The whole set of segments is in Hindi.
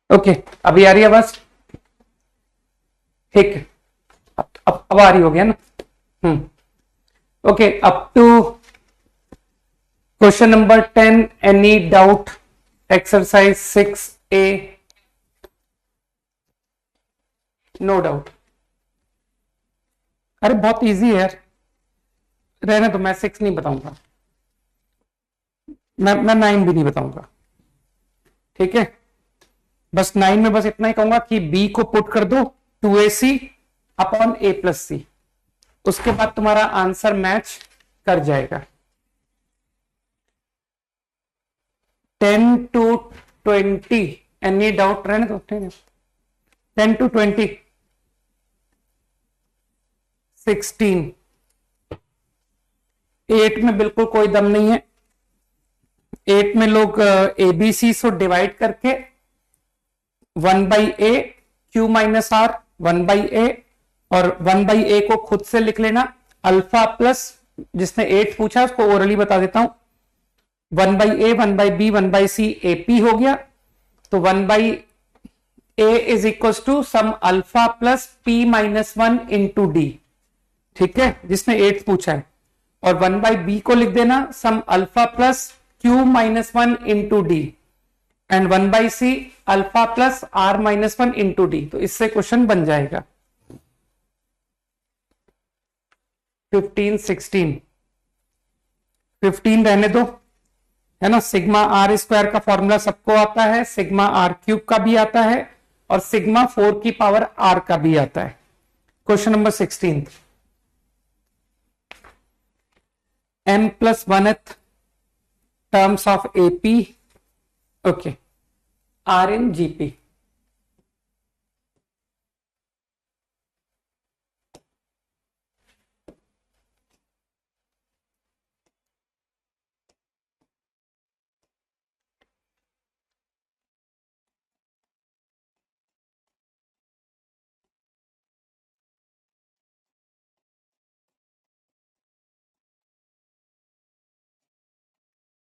ओके, अभी आ रही है बस, ठीक है। अब आ रही हो गया ना। Okay, up to question number 10, any doubt? Exercise 6A, no doubt. अरे बहुत इजी है यार, रहने तो मैं 6 नहीं बताऊंगा, मैं 9 भी नहीं बताऊंगा, ठीक है। बस 9 में बस इतना ही कहूंगा कि बी को पुट कर दो 2AC अपॉन A+C, उसके बाद तुम्हारा आंसर मैच कर जाएगा। 10 to 20, एनी डाउट? रहने दो, ठीक है। 10 to 20, 16, 8 में बिल्कुल कोई दम नहीं है। 8 में लोग ABC से डिवाइड करके 1/A Q-R 1/A, और 1/A को खुद से लिख लेना अल्फा प्लस, जिसने 8 पूछा उसको ओरली बता देता हूं, 1/A 1/B 1/C AP हो गया, तो 1/A is equal to some alpha plus P-1 into D, ठीक है, जिसने 8 पूछा है। और 1/B को लिख देना sum alpha plus Q-1 into D, and 1/C alpha plus R-1 into D, तो इससे क्वेश्चन बन जाएगा। 15, 16, 15 रहने दो, है ना। सिग्मा आर स्क्वायर का फॉर्मूला सबको आता है, सिग्मा आर क्यूब का भी आता है, और सिग्मा 4 की पावर आर का भी आता है। Question number 16, m+1th terms of AP, okay, are in GP.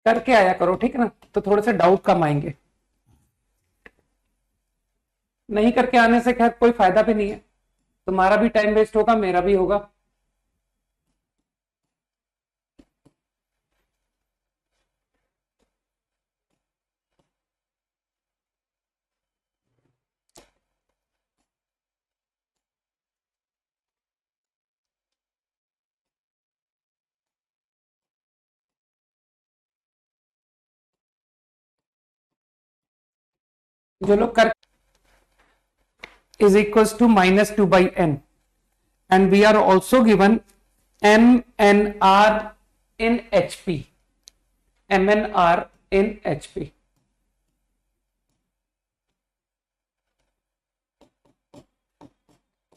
करके आया करो, ठीक है ना, तो थोड़े से डाउट कम आएंगे। नहीं करके आने से खैर कोई फायदा भी नहीं है, तुम्हारा भी टाइम वेस्ट होगा, मेरा भी होगा। जो लोग कर is equals to -2/n, and we are also given MNR in HP, MNR in HP।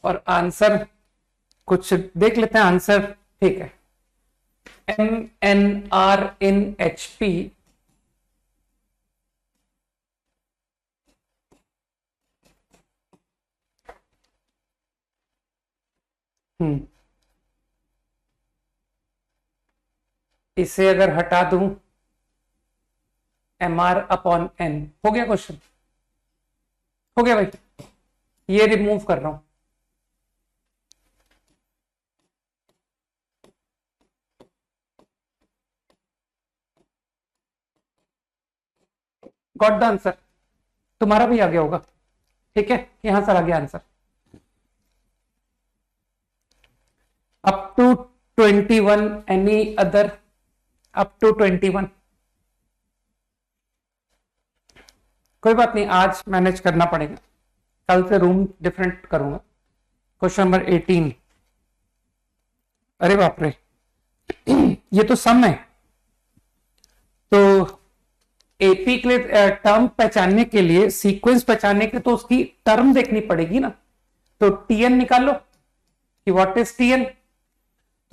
और आंसर कुछ देख लेते हैं आंसर, ठीक है। MNR in HP इसे अगर हटा दूं MR/N, हो गया क्वेश्चन, हो गया भाई, ये रिमूव कर रहा हूं। गॉट द आंसर, तुम्हारा भी आ गया होगा, ठीक है। यहां से आ गया answer. Up to 21, any other? Up to 21, कोई बात नहीं, आज मैनेज करना पड़ेगा, कल से रूम डिफरेंट करूंगा। क्वेश्चन नंबर 18, अरे बाप रे, ये तो सम है, तो एपी के लिए टर्म पहचानने के लिए, सीक्वेंस पहचानने के लिए, तो उसकी टर्म देखनी पड़ेगी ना। तो टीएन निकाल लो कि व्हाट इज टीएन,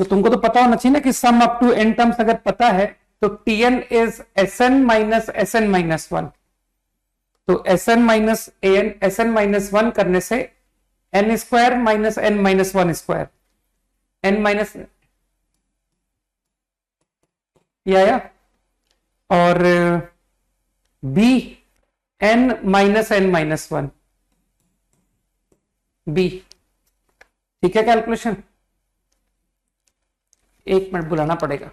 तो तुमको तो पता होना चाहिए ना कि sum up to N terms अगर पता है तो टीएन इज Sn-1, तो Sn-1 करने से n² minus n-1², n minus या और बी n-n-1 b। ठीक है कैलकुलेशन, एक मिनट बुलाना पड़ेगा।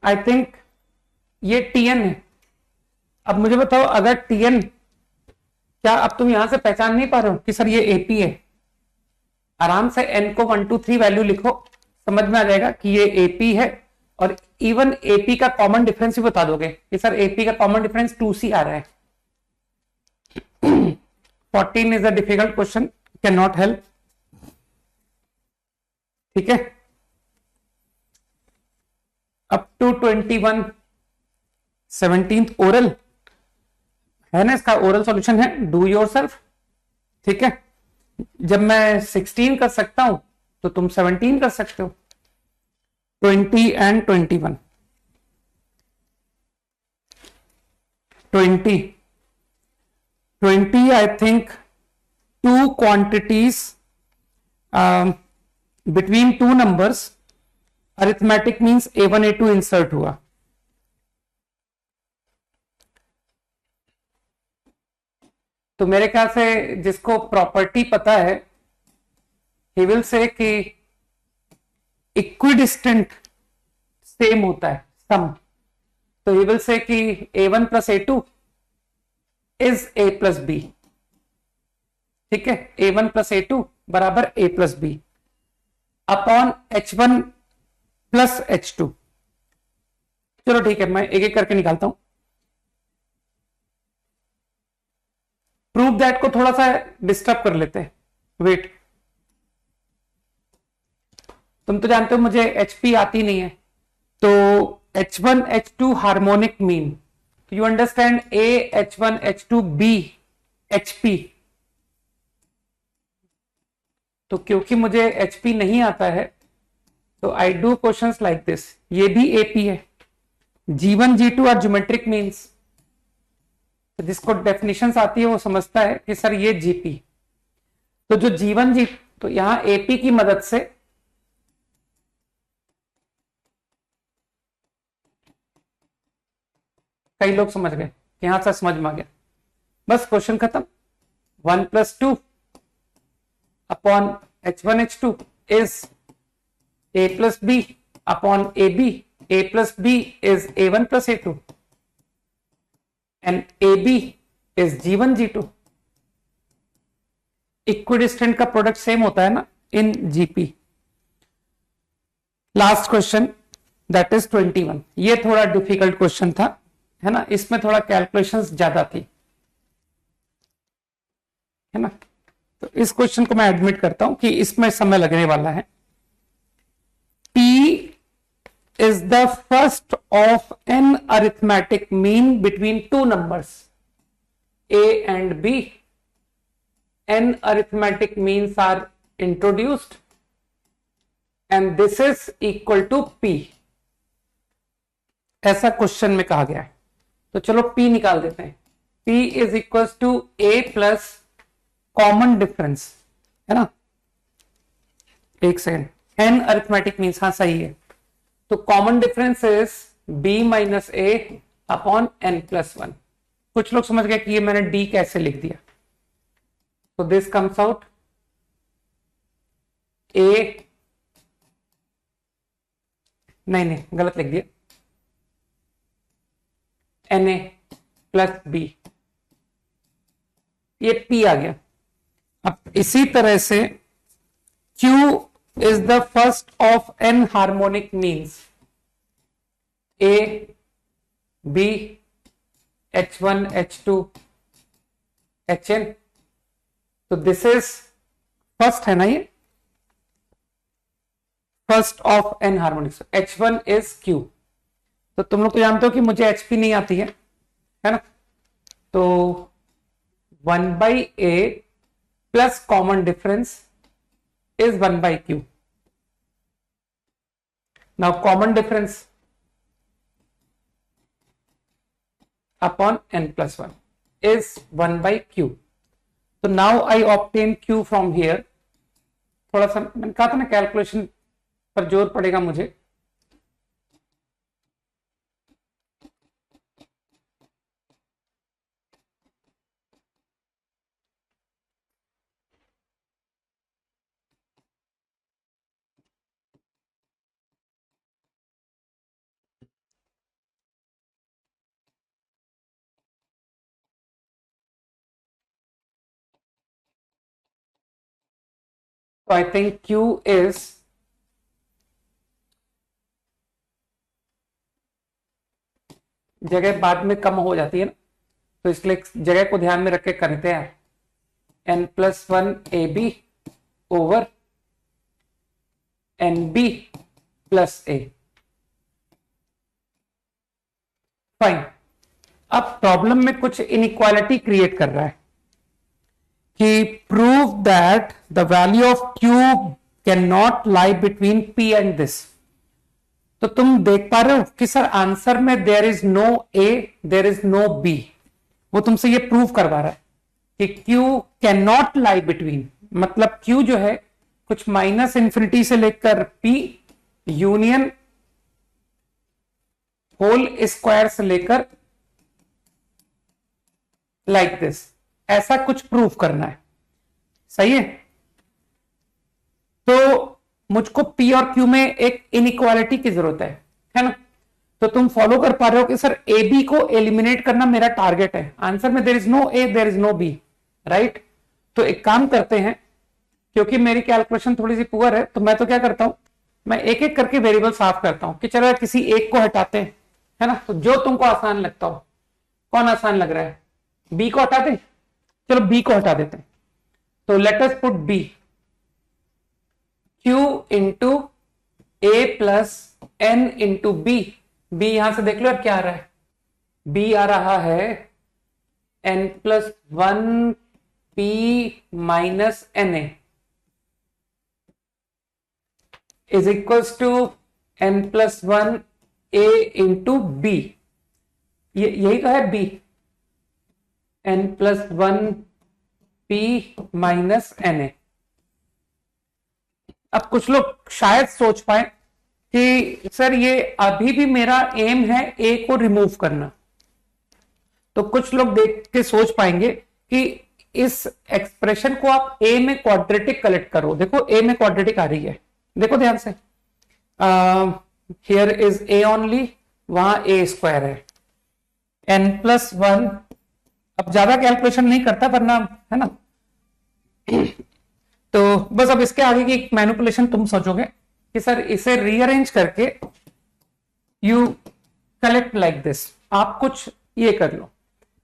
आई थिंक ये Tn है। अब मुझे बताओ, अगर Tn, क्या अब तुम यहां से पहचान नहीं पा रहे हो कि सर ये AP है? आराम से n को 1 2 3 वैल्यू लिखो, समझ में आ जाएगा कि ये AP है। और इवन AP का कॉमन डिफरेंस भी बता दोगे कि सर AP का कॉमन डिफरेंस 2C आ रहा है। 14 is a difficult question, can not help. ठीक है, अप टू 21 17th ओरल है ना, इसका ओरल सॉल्यूशन है, डू योरसेल्फ। ठीक है, जब मैं 16 कर सकता हूं तो तुम 17 कर सकते हो। 20 and 21, 20 I think two quantities between two numbers, arithmetic means A1 A2 insert हुआ। तो मेरे ख्याल से जिसको प्रॉपर्टी पता है, he will say कि इक्विडिस्टेंट सेम होता है सम। तो he will say कि A1 plus A2 is A plus B। ठीक है, A1 plus A2 बराबर A plus B upon H1 plus H2। चलो ठीक है, मैं एक एक करके निकालता हूं। प्रूव दैट को थोड़ा सा डिस्टर्ब कर लेते हैं, वेट। तुम तो जानते हो मुझे HP आती नहीं है, तो H1 H2 harmonic mean, you understand A H1 H2 B HP। तो क्योंकि मुझे HP नहीं आता है तो I do questions like this. ये भी AP है, G1 G2 are geometric means. तो जिसको डेफिनेशंस आती है वो समझता है कि सर ये GP। तो जो G1 G, तो यहां AP की मदद से कई लोग समझ गए कि यहां से समझ में आ गया, बस क्वेश्चन खत्म। 1 plus 2 upon H1 H2 is A plus B upon AB। A plus B is A1 plus A2 and AB is G1 G2। Equidistant का प्रोडक्ट सेम होता है ना इन GP। Last question that is 21। ये थोड़ा डिफिकल्ट क्वेश्चन था, है ना, इसमें थोड़ा कैलकुलेशंस ज्यादा थी, है ना। तो इस क्वेश्चन को मैं एडमिट करता हूं कि इसमें समय लगने वाला है। P is the first of n arithmetic mean between two numbers A and B. N arithmetic means are introduced and this is equal to P, ऐसा क्वेश्चन में कहा गया है। तो चलो P निकाल देते हैं। P is equals to A plus common difference, है ना। एक सेकेंड, n अरिथमेटिक मीन्स, हाँ सही है। तो common difference is B minus A upon n plus 1। कुछ लोग समझ गए कि ये मैंने D कैसे लिख दिया। तो दिस कम्स आउट A, नहीं गलत लिख दिया, Na प्लस B, ये P आ गया। अब इसी तरह से Q is the first of n harmonic means A, B, H1, H2, Hn। तो दिस इज फर्स्ट है ना, ये first of n harmonics. H1 is Q। तो तुम लोग तो जानते हो कि मुझे HP नहीं आती है ना। तो 1 by A plus common difference is 1 by Q। Now common difference upon n plus 1 is 1 by q. तो now I obtain q from here. थोड़ा सा मैंने कहा था ना कैलकुलेशन पर जोर पड़ेगा मुझे. So I think q is जगह बाद में कम हो जाती है ना, तो इसलिए जगह को ध्यान में रख के करते हैं. n+1 ab over nb plus a. Fine. अब प्रॉब्लम में कुछ इनइक्वालिटी क्रिएट कर रहा है कि prove that the value of q can not lie between p and this. तो तुम देख पा रहे हो कि सर आंसर में there is no a, there is no b. वो तुमसे ये प्रूव करवा रहा है कि q can not lie between, मतलब q जो है कुछ माइनस इंफिनिटी से लेकर p यूनियन होल स्क्वायर से लेकर लाइक दिस, ऐसा कुछ प्रूव करना है. सही है. तो मुझको p और q में एक इनइक्वालिटी की जरूरत है ना. तो तुम फॉलो कर पा रहे हो कि सर ए बी को एलिमिनेट करना मेरा टारगेट है. आंसर में there is no A, there is no B, right. तो एक काम करते हैं, क्योंकि मेरी कैलकुलेशन थोड़ी सी पुअर है, तो मैं तो क्या करता हूं, मैं एक एक करके वेरिएबल साफ करता हूं कि चलो किसी एक को हटाते हैं, है ना. तो जो तुमको आसान लगता हो. कौन आसान लग रहा है? बी को हटा दें. चलो बी को हटा देते हैं. तो let us put B. q into A plus N into B. B यहां से देख लो अब क्या आ रहा है. बी आ रहा है n+1 p minus na is equals to n+1 a into B. यही तो है B. n+1 p minus na. अब कुछ लोग शायद सोच पाए कि सर ये अभी भी मेरा एम है ए को रिमूव करना. तो कुछ लोग देख के सोच पाएंगे कि इस एक्सप्रेशन को आप ए में क्वाड्रेटिक कलेक्ट करो. देखो ए में क्वाड्रेटिक आ रही है, देखो ध्यान से. हियर इज ए ओनली, वहां ए स्क्वायर है. n+1. अब ज्यादा कैलकुलेशन नहीं करता वरना, है ना. तो बस अब इसके आगे की मैनिपुलेशन तुम सोचोगे कि सर इसे रीअरेंज करके यू कलेक्ट लाइक दिस. आप कुछ ये कर लो.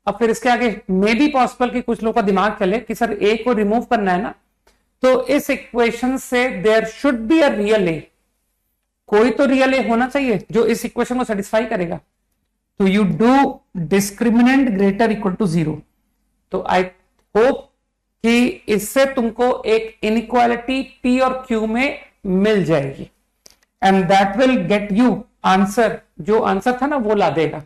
अब फिर इसके आगे मे बी पॉसिबल कि कुछ लोगों का दिमाग चले कि सर ए को रिमूव करना है ना, तो इस इक्वेशन से there should be a real A. कोई तो रियल ए होना चाहिए जो इस इक्वेशन को सेटिस्फाई करेगा. तो you do discriminant greater equal to 0. तो आई होप कि इससे तुमको एक इनइक्वालिटी p और q में मिल जाएगी, and that will get you answer. जो आंसर था ना वो ला देगा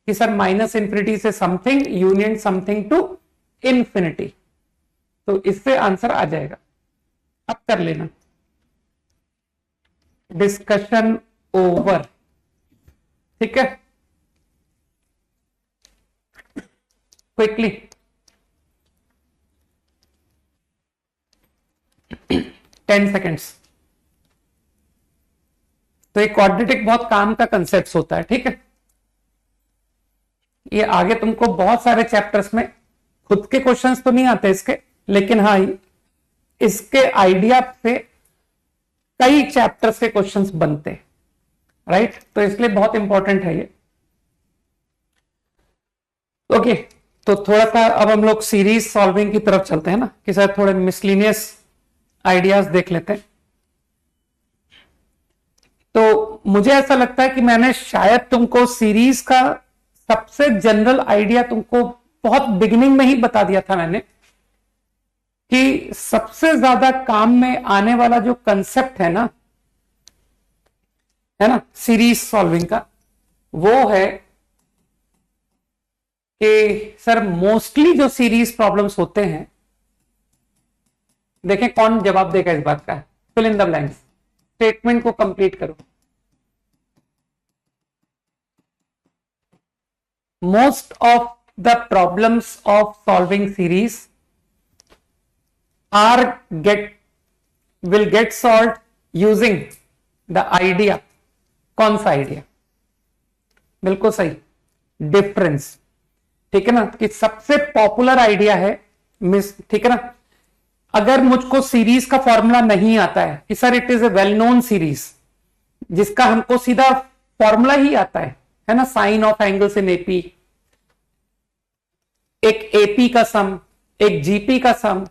कि सर माइनस इंफिनिटी से something union something to infinity. तो इससे आंसर आ जाएगा. अब कर लेना. Discussion over. ठीक है, क्विकली 10 सेकेंड्स. तो ये क्वाड्रेटिक बहुत काम का कंसेप्ट होता है. ठीक है, ये आगे तुमको बहुत सारे चैप्टर्स में खुद के क्वेश्चंस तो नहीं आते इसके, लेकिन हाँ इसके आइडिया से कई चैप्टर्स के क्वेश्चंस बनते हैं, राइट. तो इसलिए बहुत इंपॉर्टेंट है ये. ओके, तो थोड़ा सा अब हम लोग सीरीज सॉल्विंग की तरफ चलते हैं ना, कि सर थोड़े मिसलिनियस आइडियाज देख लेते हैं. तो मुझे ऐसा लगता है कि मैंने शायद तुमको सीरीज का सबसे जनरल आइडिया तुमको बहुत बिगिनिंग में ही बता दिया था मैंने, कि सबसे ज्यादा काम में आने वाला जो कंसेप्ट है ना सीरीज सॉल्विंग का, वो है कि सर मोस्टली जो सीरीज प्रॉब्लम्स होते हैं, देखें कौन जवाब देगा इस बात का, fill in the blanks, statement को कंप्लीट करो। Most of the problems of solving series are will get solve using the idea. कौन सा आइडिया? बिल्कुल सही, डिफरेंस। ठीक है ना, कि सबसे पॉपुलर आइडिया है मिस, ठीक है ना। अगर मुझको सीरीज का फॉर्मूला नहीं आता है कि sir it is a well known series, जिसका हमको सीधा फॉर्मूला ही आता है ना, sine of angles in AP, एक एपी का सम, एक जीपी का सम,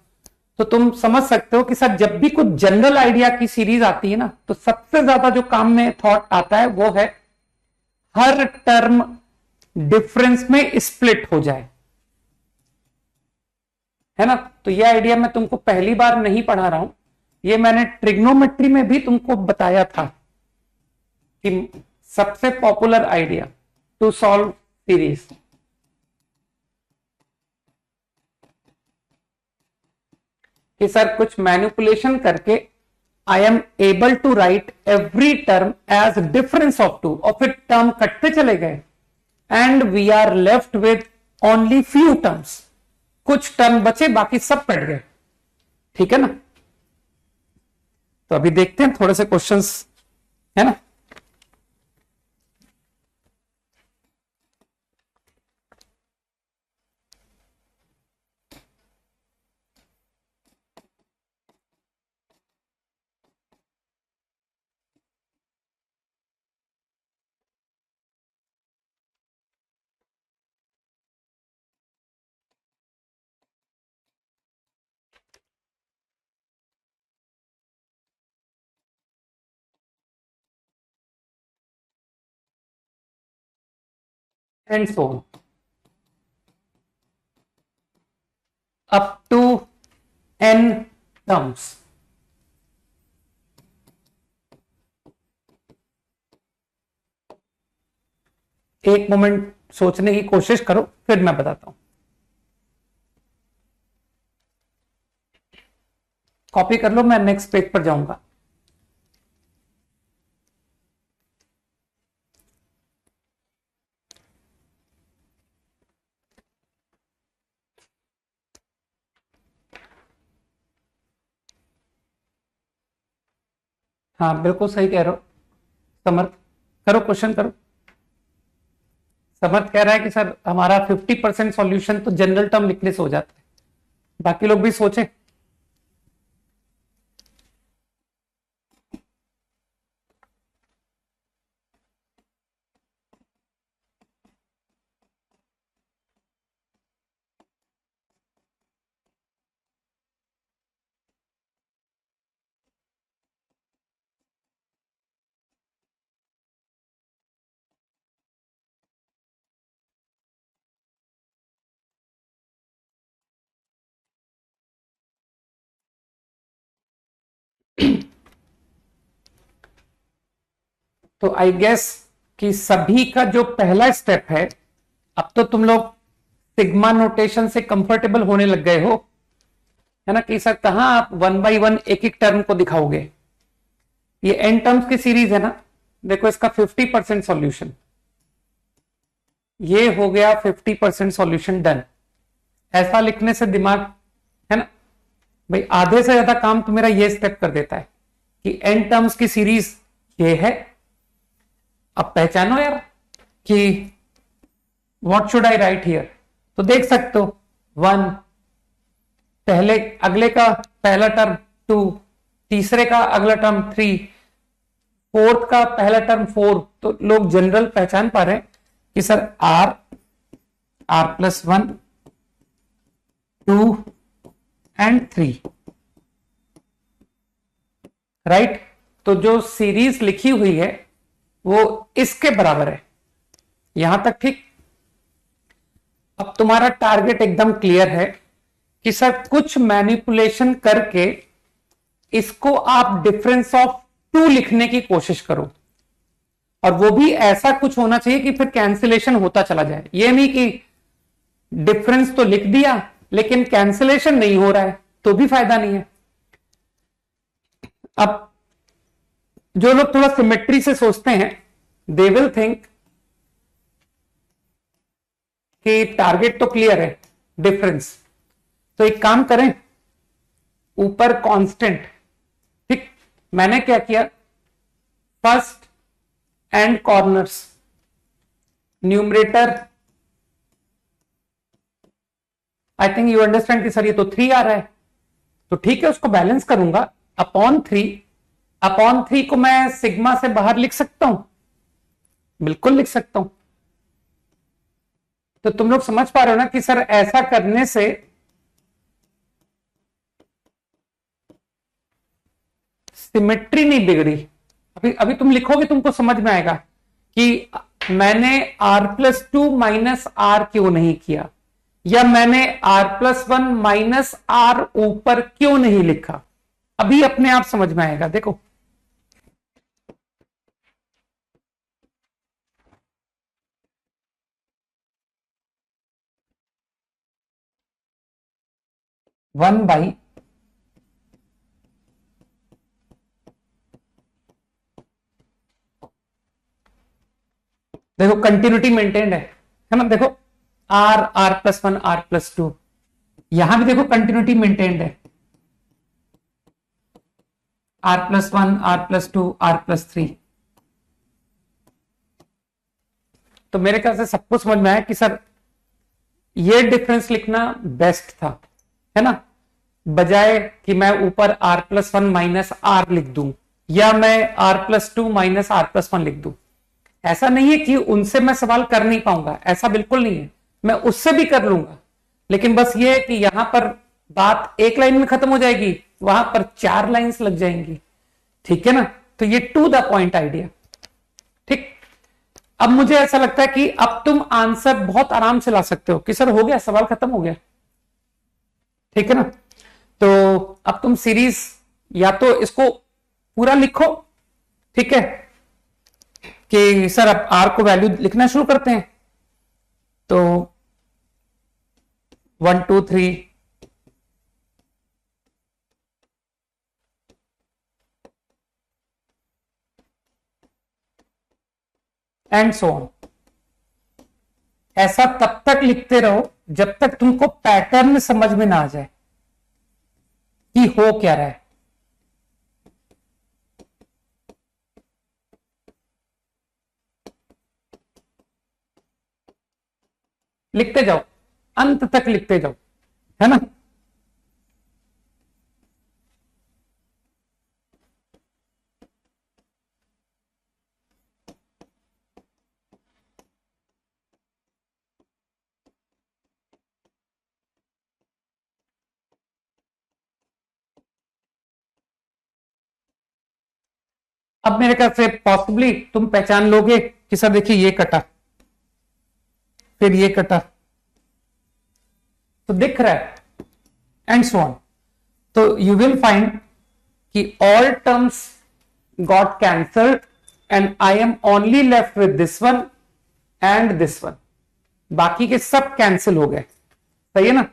तो तुम समझ सकते हो कि सर जब भी कुछ जनरल आइडिया की सीरीज आती है ना, तो सबसे ज्यादा जो काम में थॉट आता है वो है हर टर्म डिफरेंस में स्प्लिट हो जाए, है ना। तो ये आइडिया मैं तुमको पहली बार नहीं पढ़ा रहा हूं, ये मैंने ट्रिग्नोमेट्री में भी तुमको बताया था कि सबसे popular idea to solve series. कि सर कुछ मैनिपुलेशन करके I am able to write every term as difference of two, और फिर टर्म कटते चले गए and we are left with only few terms, कुछ टर्म बचे बाकी सब कट गए। ठीक है ना। तो अभी देखते हैं थोड़े से क्वेश्चंस, है ना। and so on up to n terms। एक मोमेंट सोचने की कोशिश करो, फिर मैं बताता हूं। कॉपी कर लो, मैं नेक्स्ट पेज पर जाऊंगा। हाँ बिल्कुल सही कह रहे हो समर्थ, करो क्वेश्चन करो। समर्थ कह रहा है कि सर हमारा 50% सॉल्यूशन तो जनरल टर्म लिखने से हो जाता है, बाकी लोग भी सोचे। तो आई गेस कि सभी का जो पहला स्टेप है, अब तो तुम लोग सिग्मा नोटेशन से कंफर्टेबल होने लग गए हो, है ना। कि सर कहां आप 1 बाई 1 एक एक टर्म को दिखाओगे, ये एन टर्म्स की सीरीज है ना। देखो इसका 50% सॉल्यूशन, ये हो गया 50% सॉल्यूशन डन। ऐसा लिखने से दिमाग, है ना भाई, आधे से ज्यादा काम तो मेरा ये स्टेप कर देता है कि एन टर्म्स की सीरीज ये है। अब पहचानो यार कि what should I right here, तो देख सकते हो 1, पहले अगले का पहला टर्म 2, तीसरे का अगला टर्म 3, फोर्थ का पहला टर्म 4। तो लोग जनरल पहचान पा रहे हैं कि सर r+1 2 एंड 3, राइट। तो जो सीरीज लिखी हुई है वो इसके बराबर है, यहां तक ठीक। अब तुम्हारा टारगेट एकदम क्लियर है कि सर कुछ मैनिपुलेशन करके इसको आप डिफरेंस ऑफ 2 लिखने की कोशिश करो, और वो भी ऐसा कुछ होना चाहिए कि फिर कैंसिलेशन होता चला जाए। ये नहीं कि डिफरेंस तो लिख दिया लेकिन कैंसिलेशन नहीं हो रहा है, तो भी फायदा नहीं है। अब जो लोग थोड़ा सिमेट्री से सोचते हैं, दे विल थिंक कि टारगेट तो क्लियर है, डिफरेंस। तो एक काम करें, ऊपर कांस्टेंट, ठीक, मैंने क्या किया, first and corners, numerator, I think you understand कि सर ये तो 3 आ रहा है, तो ठीक है, उसको बैलेंस करूंगा अपॉन 3। अपॉन 3 को मैं सिग्मा से बाहर लिख सकता हूं, बिल्कुल लिख सकता हूं। तो तुम लोग समझ पा रहे हो ना कि सर ऐसा करने से सिमेट्री नहीं बिगड़ी। अभी अभी तुम लिखोगे तुमको समझ में आएगा कि मैंने r+2 माइनस आर क्यों नहीं किया, या मैंने r+1 माइनस आर ऊपर क्यों नहीं लिखा, अभी अपने आप समझ में आएगा। देखो वन बाई देखो कंटिन्यूटी मेंटेन्ड है ना, देखो r+1 r+2, यहां भी देखो कंटिन्यूटी मेंटेन्ड है, r+1 r+2 r+3। तो मेरे ख्याल से सबको समझ में आया कि सर ये डिफरेंस लिखना बेस्ट था, है ना, बजाय कि मैं ऊपर r+1 माइनस आर लिख दूं या मैं r+2 माइनस r+1 लिख दूं। ऐसा नहीं है कि उनसे मैं सवाल कर नहीं पाऊंगा, ऐसा बिल्कुल नहीं है, मैं उससे भी कर लूंगा, लेकिन बस ये है कि यहां पर बात एक लाइन में खत्म हो जाएगी, वहां पर 4 लाइंस लग जाएंगी, ठीक है ना। तो ये टू द पॉइंट आइडिया, ठीक। अब मुझे ऐसा लगता है कि अब तुम आंसर बहुत आराम से ला सकते हो कि सर हो गया, सवाल खत्म हो गया, ठीक है ना। तो अब तुम सीरीज या तो इसको पूरा लिखो, ठीक है, कि सर अब आर को वैल्यू लिखना शुरू करते हैं। तो 1 2 3 एंड सो ऑन, ऐसा तब तक लिखते रहो जब तक तुमको पैटर्न समझ में ना आ जाए कि हो क्या रहा है। लिखते जाओ, अंत तक लिखते जाओ, है ना। अब मेरे ख्याल से पॉसिबली तुम पहचान लोगे कि सर देखिए ये कटा, फिर ये कटा, तो दिख रहा है, एंड सो ऑन। तो यू विल फाइंड कि all terms got cancelled and I am only left with this one and this one, बाकी के सब कैंसिल हो गए, सही है ना।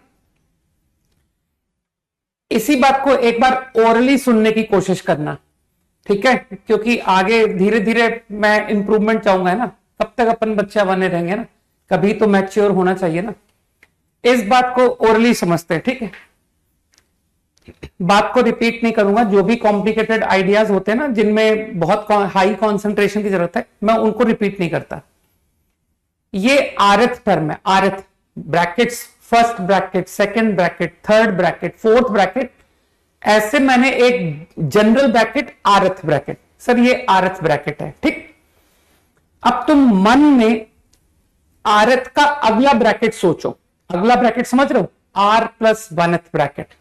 इसी बात को एक बार ओरली सुनने की कोशिश करना, ठीक है, क्योंकि आगे धीरे धीरे मैं इंप्रूवमेंट चाहूंगा, है ना, कब तक अपन बच्चा बने रहेंगे ना, कभी तो मैच्योर होना चाहिए ना। इस बात को ओरली समझते हैं, ठीक है, बात को रिपीट नहीं करूंगा। जो भी कॉम्प्लिकेटेड आइडियाज होते हैं ना, जिनमें बहुत हाई कॉन्सेंट्रेशन की जरूरत है, मैं उनको रिपीट नहीं करता। ये आरथ टर्म है, rth, brackets, first bracket, second bracket, third bracket, fourth bracket, ऐसे मैंने एक general bracket, rth bracket, sir ये आरथ ब्रैकेट है, ठीक। अब तुम मन में आरथ का अगला ब्रैकेट सोचो, अगला ब्रैकेट समझ रहे हो, r+1th ब्रैकेट।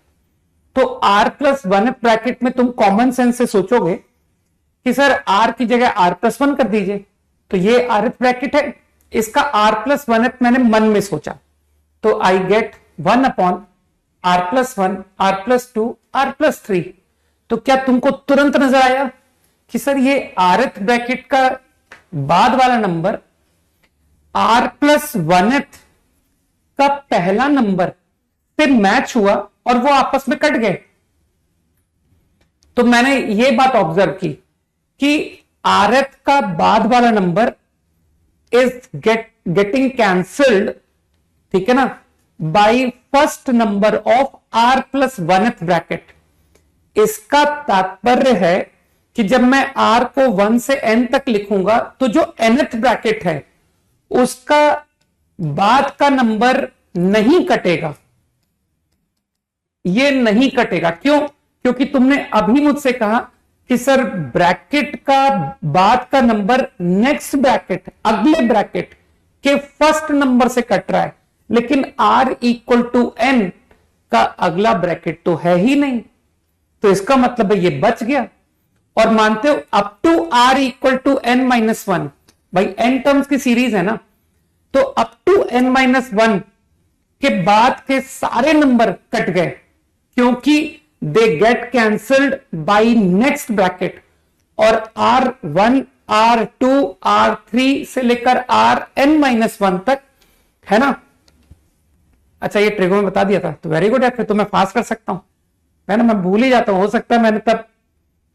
तो r+1th ब्रैकेट में तुम कॉमन सेंस से सोचोगे कि सर r की जगह r+1 कर दीजिए, तो ये rth ब्रैकेट है, इसका r+1th मैंने मन में सोचा, तो I get 1 upon r+1 r+2 r+3। तो क्या तुमको तुरंत नजर आया कि सर ये rth ब्रैकेट का बाद वाला नंबर r+1th उसका पहला नंबर से मैच हुआ और वो आपस में कट गए। तो मैंने ये बात ऑब्जर्व की कि rth का बाद वाला नंबर इज गेटिंग कैंसल्ड, ठीक है ना, by first number of r plus 1th bracket. इसका तात्पर्य है कि जब मैं r को 1 से n तक लिखूंगा तो जो nth ब्रैकेट है उसका बाद का नंबर नहीं कटेगा, ये नहीं कटेगा। क्यों? क्योंकि तुमने अभी मुझसे कहा कि सर ब्रैकेट का बाद का नंबर नेक्स्ट ब्रैकेट, अगले ब्रैकेट के फर्स्ट नंबर से कट रहा है, लेकिन r इक्वल टू n का अगला ब्रैकेट तो है ही नहीं, तो इसका मतलब है ये बच गया। और मानते हो up to r equal to n minus 1, भाई n टर्म्स की सीरीज है ना, तो अप टू n माइनस 1 के बाद के सारे नंबर कट गए क्योंकि they get cancelled by next bracket. और r1 r2 r3 से लेकर rn माइनस 1 तक है ना। अच्छा ये ट्रिगो में बता दिया था, तो वेरी गुड है, फिर तो मैं पास कर सकता हूं। मैं भूल ही जाता हूं, हो सकता है मैंने तब,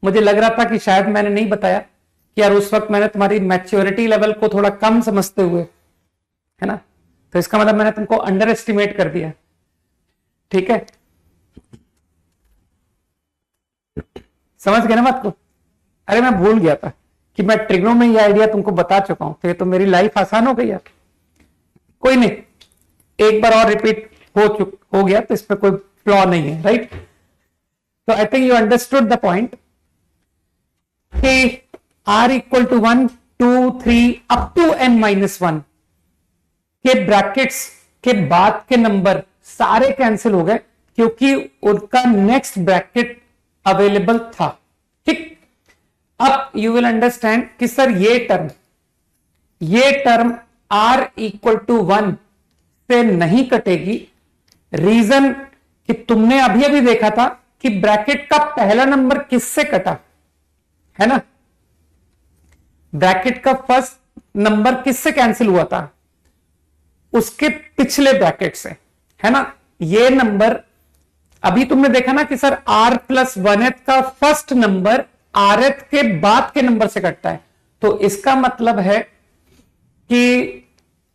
मुझे लग रहा था कि शायद मैंने नहीं बताया कि यार उस वक्त मैंने तुम्हारी मैच्योरिटी लेवल को थोड़ा कम समझते हुए, है ना, तो इसका मतलब मैंने तुमको अंडर एस्टिमेट कर दिया। ठीक है, समझ गए ना बात को? अरे मैं भूल गया था कि मैं ट्रिग्नो में ये आइडिया तुमको बता चुका हूं, तो ये तो मेरी लाइफ आसान हो गई यार। कोई नहीं, एक बार और रिपीट हो गया तो इसमें कोई फ्लॉ नहीं है, राइट। तो I think you understood the point कि r equal to 1 2 3 up to n minus 1 के ब्रैकेट्स के बाद के नंबर सारे कैंसिल हो गए क्योंकि उनका नेक्स्ट ब्रैकेट अवेलेबल था। ठीक, अब यू विल अंडरस्टैंड कि सर ये टर्म r इक्वल टू 1 से नहीं कटेगी। रीजन कि तुमने अभी अभी देखा था कि ब्रैकेट का पहला नंबर किससे कटा, है ना, ब्रैकेट का फर्स्ट नंबर किससे कैंसिल हुआ था, उसके पिछले ब्रैकेट से, है ना। ये नंबर अभी तुमने देखा ना कि सर r प्लस 1th का फर्स्ट नंबर rth के बाद के नंबर से कटता है, तो इसका मतलब है कि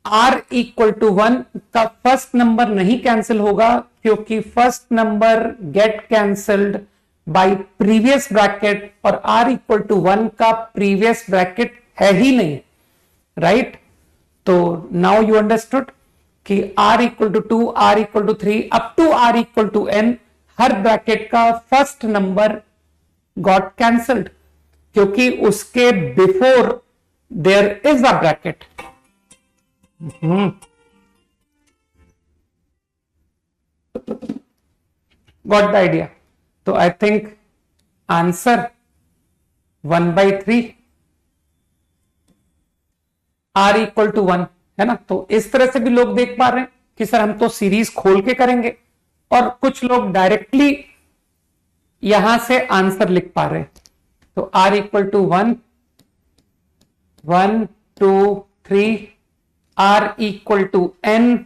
r इक्वल टू 1 का फर्स्ट नंबर नहीं कैंसिल होगा क्योंकि first number get cancelled by previous bracket और r इक्वल टू 1 का प्रीवियस ब्रैकेट है ही नहीं, राइट। तो नाउ यू अंडरस्टूड कि r equal to 2 r equal to 3 up to r equal to n हर ब्रैकेट का फर्स्ट नंबर गॉट कैंसल्ड क्योंकि उसके before there is a bracket. Got the idea? तो I think answer 1/3 r equal to 1 है ना। तो इस तरह से भी लोग देख पा रहे हैं कि सर हम तो सीरीज खोल के करेंगे, और कुछ लोग डायरेक्टली यहां से आंसर लिख पा रहे हैं। तो r equal to 1 1 2 3 r equal to n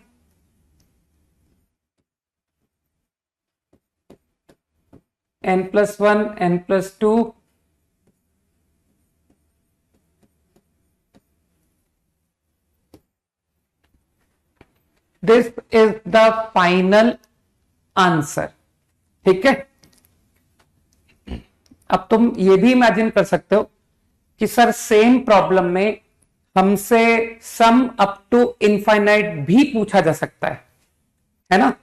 n plus 1 n plus 2 this is the final answer. ठीक है, अब तुम ये भी इमेजिन कर सकते हो कि सर सेम प्रॉब्लम में हमसे सम अप टू इनफाइनाइट भी पूछा जा सकता है ना।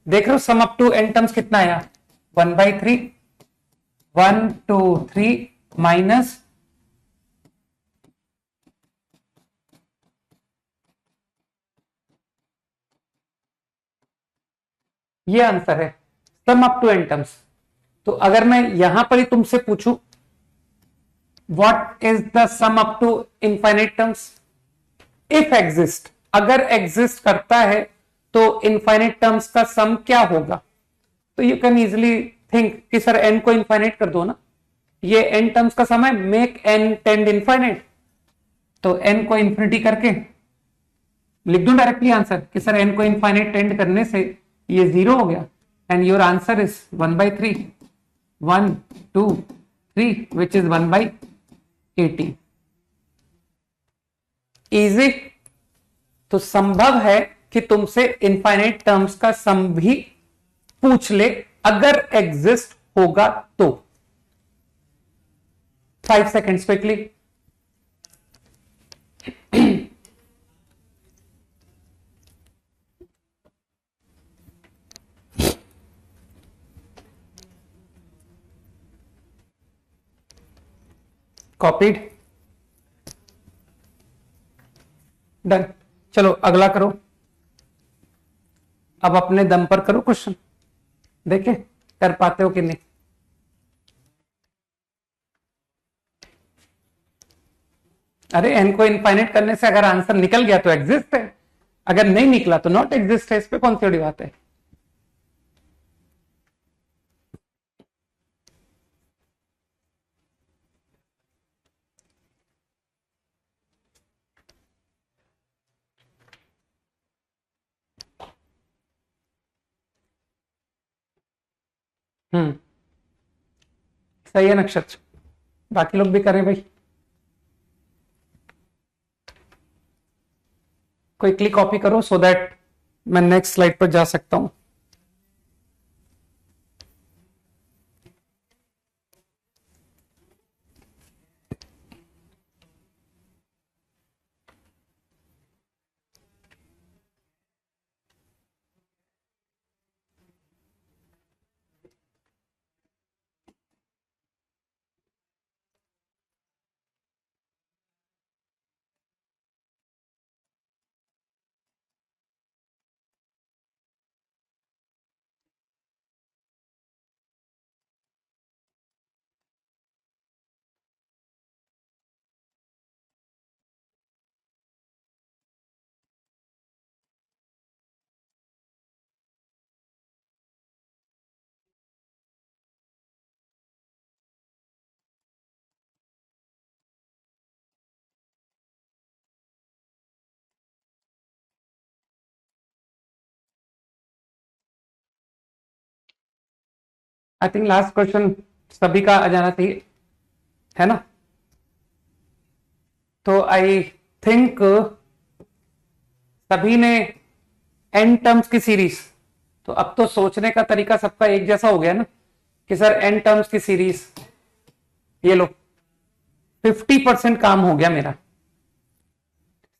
देख रहे हो sum up to n terms कितना आया, 1/3 1 2 3 माइनस ये आंसर है sum up to n terms. तो अगर मैं यहां पर ही तुमसे पूछूं what is the sum up to infinite terms, if exist, अगर एग्जिस्ट करता है तो इनफाइनाइट टर्म्स का सम क्या होगा, तो यू कैन इजिली थिंक कि सर n को इनफाइनाइट कर दो ना, ये n टर्म्स का सम है, मेक n टेंड इनफाइनाइट, तो n को इंफिनिटी करके लिख दूं डायरेक्टली आंसर कि सर एन को इनफाइनाइट टेंड करने से ये 0 हो गया and your answer is 1/3, 1 2 3 which is 1/80। Easy. तो संभव है कि तुमसे इनफाइनाइट टर्म्स का सम भी पूछ ले अगर एग्जिस्ट होगा तो। 5 सेकेंड्स क्विकली। कॉपीड। डन। चलो अगला करो। अब अपने दम पर करो क्वेश्चन, देखे कर पाते हो कि नहीं। अरे एन को इनफाइनाइट करने से अगर आंसर निकल गया तो एग्जिस्ट है, अगर नहीं निकला तो नॉट एग्जिस्ट है। इस पे कौन सी बड़ी बात है। सही है नक्षत्र, बाकी लोग भी करें भाई। क्विकली कॉपी करो सो दैट मैं नेक्स्ट स्लाइड पर जा सकता हूं। आई थिंक लास्ट क्वेश्चन सभी का आ जाना चाहिए, है ना। तो आई थिंक सभी ने एन टर्म्स की सीरीज, तो अब तो सोचने का तरीका सबका एक जैसा हो गया ना कि सर एन टर्म्स की सीरीज, ये लो 50% काम हो गया मेरा,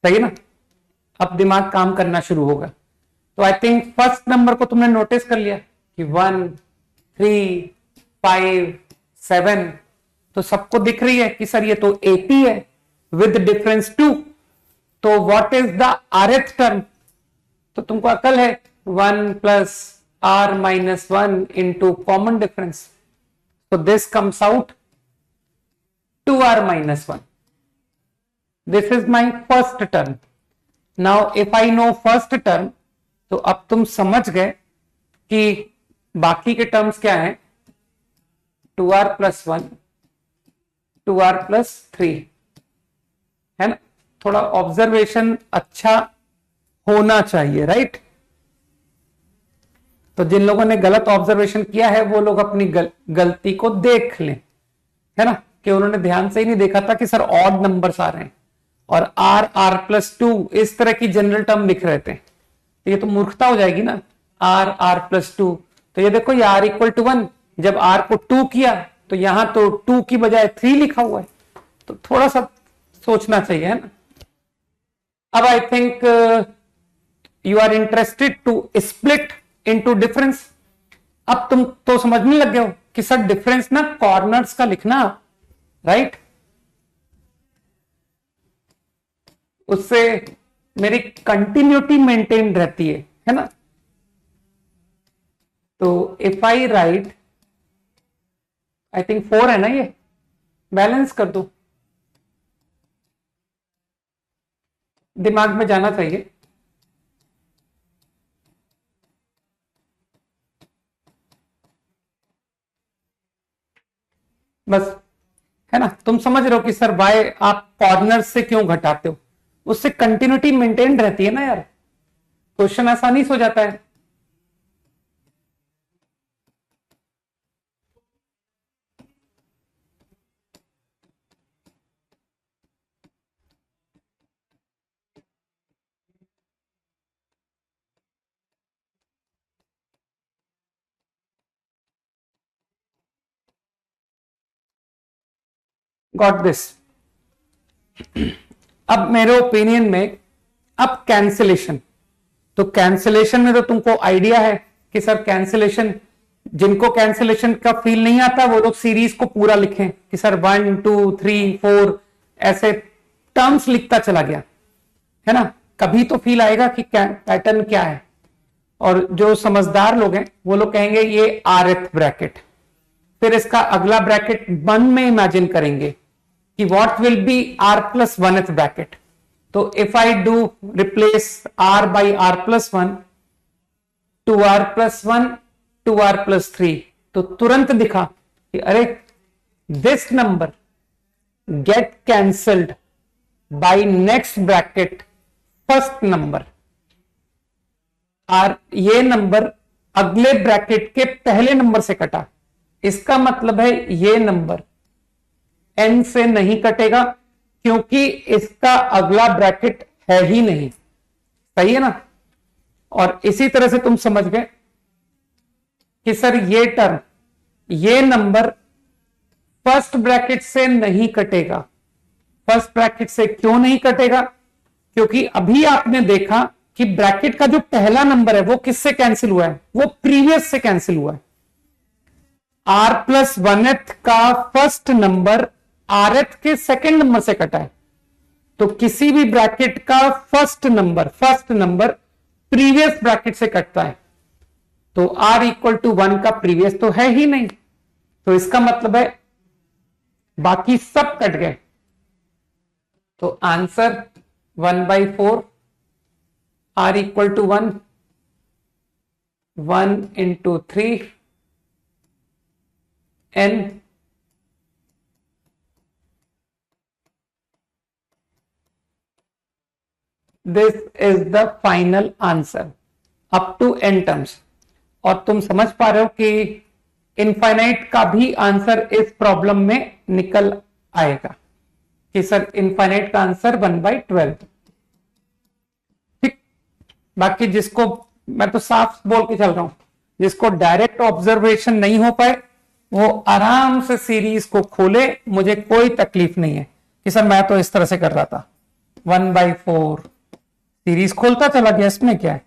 सही है ना। अब दिमाग काम करना शुरू होगा। तो आई थिंक फर्स्ट नंबर को तुमने नोटिस कर लिया कि 1 3 5 7, तो सबको दिख रही है कि सर ये तो एपी है विद डिफरेंस 2, तो what is the rth term. तो तुमको अकल है 1 plus r minus 1 into common difference, तो this comes out 2r minus 1. This is my first term. Now if I know first term, तो अब तुम समझ गए कि बाकी के टर्म्स क्या हैं, 2r plus 1, 2r plus 3, है ना। थोड़ा ऑब्जर्वेशन अच्छा होना चाहिए, राइट। तो जिन लोगों ने गलत ऑब्जर्वेशन किया है वो लोग अपनी गलती को देख लें, है ना, कि उन्होंने ध्यान से ही नहीं देखा था कि सर ऑड नंबर्स आ रहे हैं और r r प्लस 2 इस तरह की जनरल टर्म लिख रहे थे, तो ये तो मूर्खता हो जाएगी ना। r r प्लस 2, तो ये देखो ये r इक्वल टू 1, जब r को 2 किया तो यहां तो 2 की बजाय 3 लिखा हुआ है, तो थोड़ा सा सोचना चाहिए, है ना। अब I think you are interested to split into difference. अब तुम तो समझने लग गए हो कि सर डिफरेंस ना कॉर्नर्स का लिखना, राइट। उससे मेरी कंटिन्यूटी मेंटेन रहती है ना। तो if I right, I think 4 है ना, ये बैलेंस कर दो, दिमाग में जाना चाहिए। बस, है ना। तुम समझ रहे हो कि सर वाई आप कॉर्नर से क्यों घटाते हो, उससे कंटिन्यूटी मेंटेन रहती है ना यार, क्वेश्चन आसानी से हो जाता है। Got this. अब मेरे ओपिनियन में, अब कैंसिलेशन, तो कैंसिलेशन में तो तुमको आइडिया है कि सर कैंसिलेशन, जिनको कैंसिलेशन का फील नहीं आता वो लोग सीरीज को पूरा लिखें कि सर 1 2 3 4 ऐसे टर्म्स लिखता चला गया, है ना, कभी तो फील आएगा कि पैटर्न क्या है। और जो समझदार लोग हैं वो लोग कहेंगे ये आरएथ ब्रैकेट, फिर इसका अगला ब्रैकेट 1 में इमेजिन करेंगे कि what will be R plus 1th bracket. तो if I do replace r by r plus 1, 2r plus 1, 2r plus 3, तो तुरंत दिखा कि अरे this number get cancelled by next bracket first number, और ये नंबर अगले ब्रैकेट के पहले नंबर से कटा। इसका मतलब है ये नंबर n से नहीं कटेगा क्योंकि इसका अगला ब्रैकेट है ही नहीं। सही है ना। और इसी तरह से तुम समझ गए कि सर ये टर्म, ये नंबर फर्स्ट ब्रैकेट से नहीं कटेगा। फर्स्ट ब्रैकेट से क्यों नहीं कटेगा? क्योंकि अभी आपने देखा कि ब्रैकेट का जो पहला नंबर है वो किससे कैंसिल हुआ है? वो प्रीवियस से कैंसिल हुआ है। r प्लस 1th का फर्स्ट नंबर rth के सेकेंड नंबर से कटा है। तो किसी भी ब्रैकेट का फर्स्ट नंबर प्रीवियस ब्रैकेट से कटता है। तो r इक्वल टू 1 का प्रीवियस तो है ही नहीं, तो इसका मतलब है बाकी सब कट गए। तो answer 1/4, r equal to 1, 1 into 3 n, this is the final answer up to n terms. और तुम समझ पा रहे हो कि इनफाइनाइट का भी आंसर इस प्रॉब्लम में निकल आएगा कि सर इनफाइनाइट का आंसर 1/12। ठीक। बाकी जिसको, मैं तो साफ बोल के चल रहा हूं, जिसको डायरेक्ट ऑब्जर्वेशन नहीं हो पाए वो आराम से सीरीज को खोले, मुझे कोई तकलीफ नहीं है कि सर मैं तो इस तरह से कर रहा था। 1/4 सीरीज खोलता चला गया, इसमें क्या है।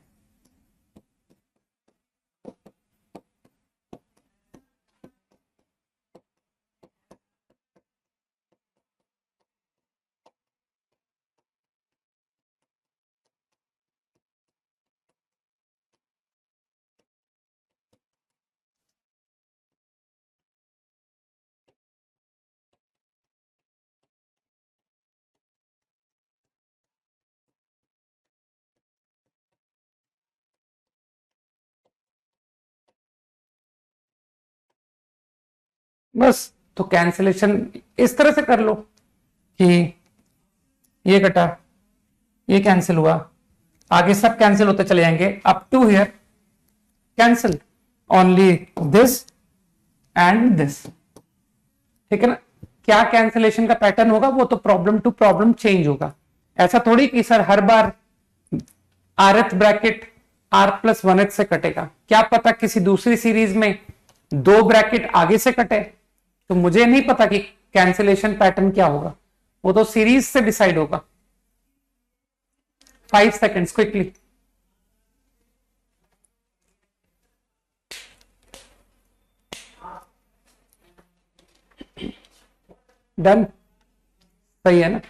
बस तो कैंसिलेशन इस तरह से कर लो कि ये कटा, ये कैंसिल हुआ, आगे सब कैंसिल होते चले जाएंगे up to here cancel only this and this. ठीक है ना। क्या कैंसिलेशन का पैटर्न होगा वो तो प्रॉब्लम टू प्रॉब्लम चेंज होगा। ऐसा थोड़ी कि सर हर बार rth bracket r plus 1th से कटेगा। क्या पता किसी दूसरी सीरीज में 2 ब्रैकेट आगे से कटे, तो मुझे नहीं पता कि कैंसिलेशन पैटर्न क्या होगा, वो तो सीरीज से डिसाइड होगा। 5 सेकेंड्स क्विकली। डन। सही है ना।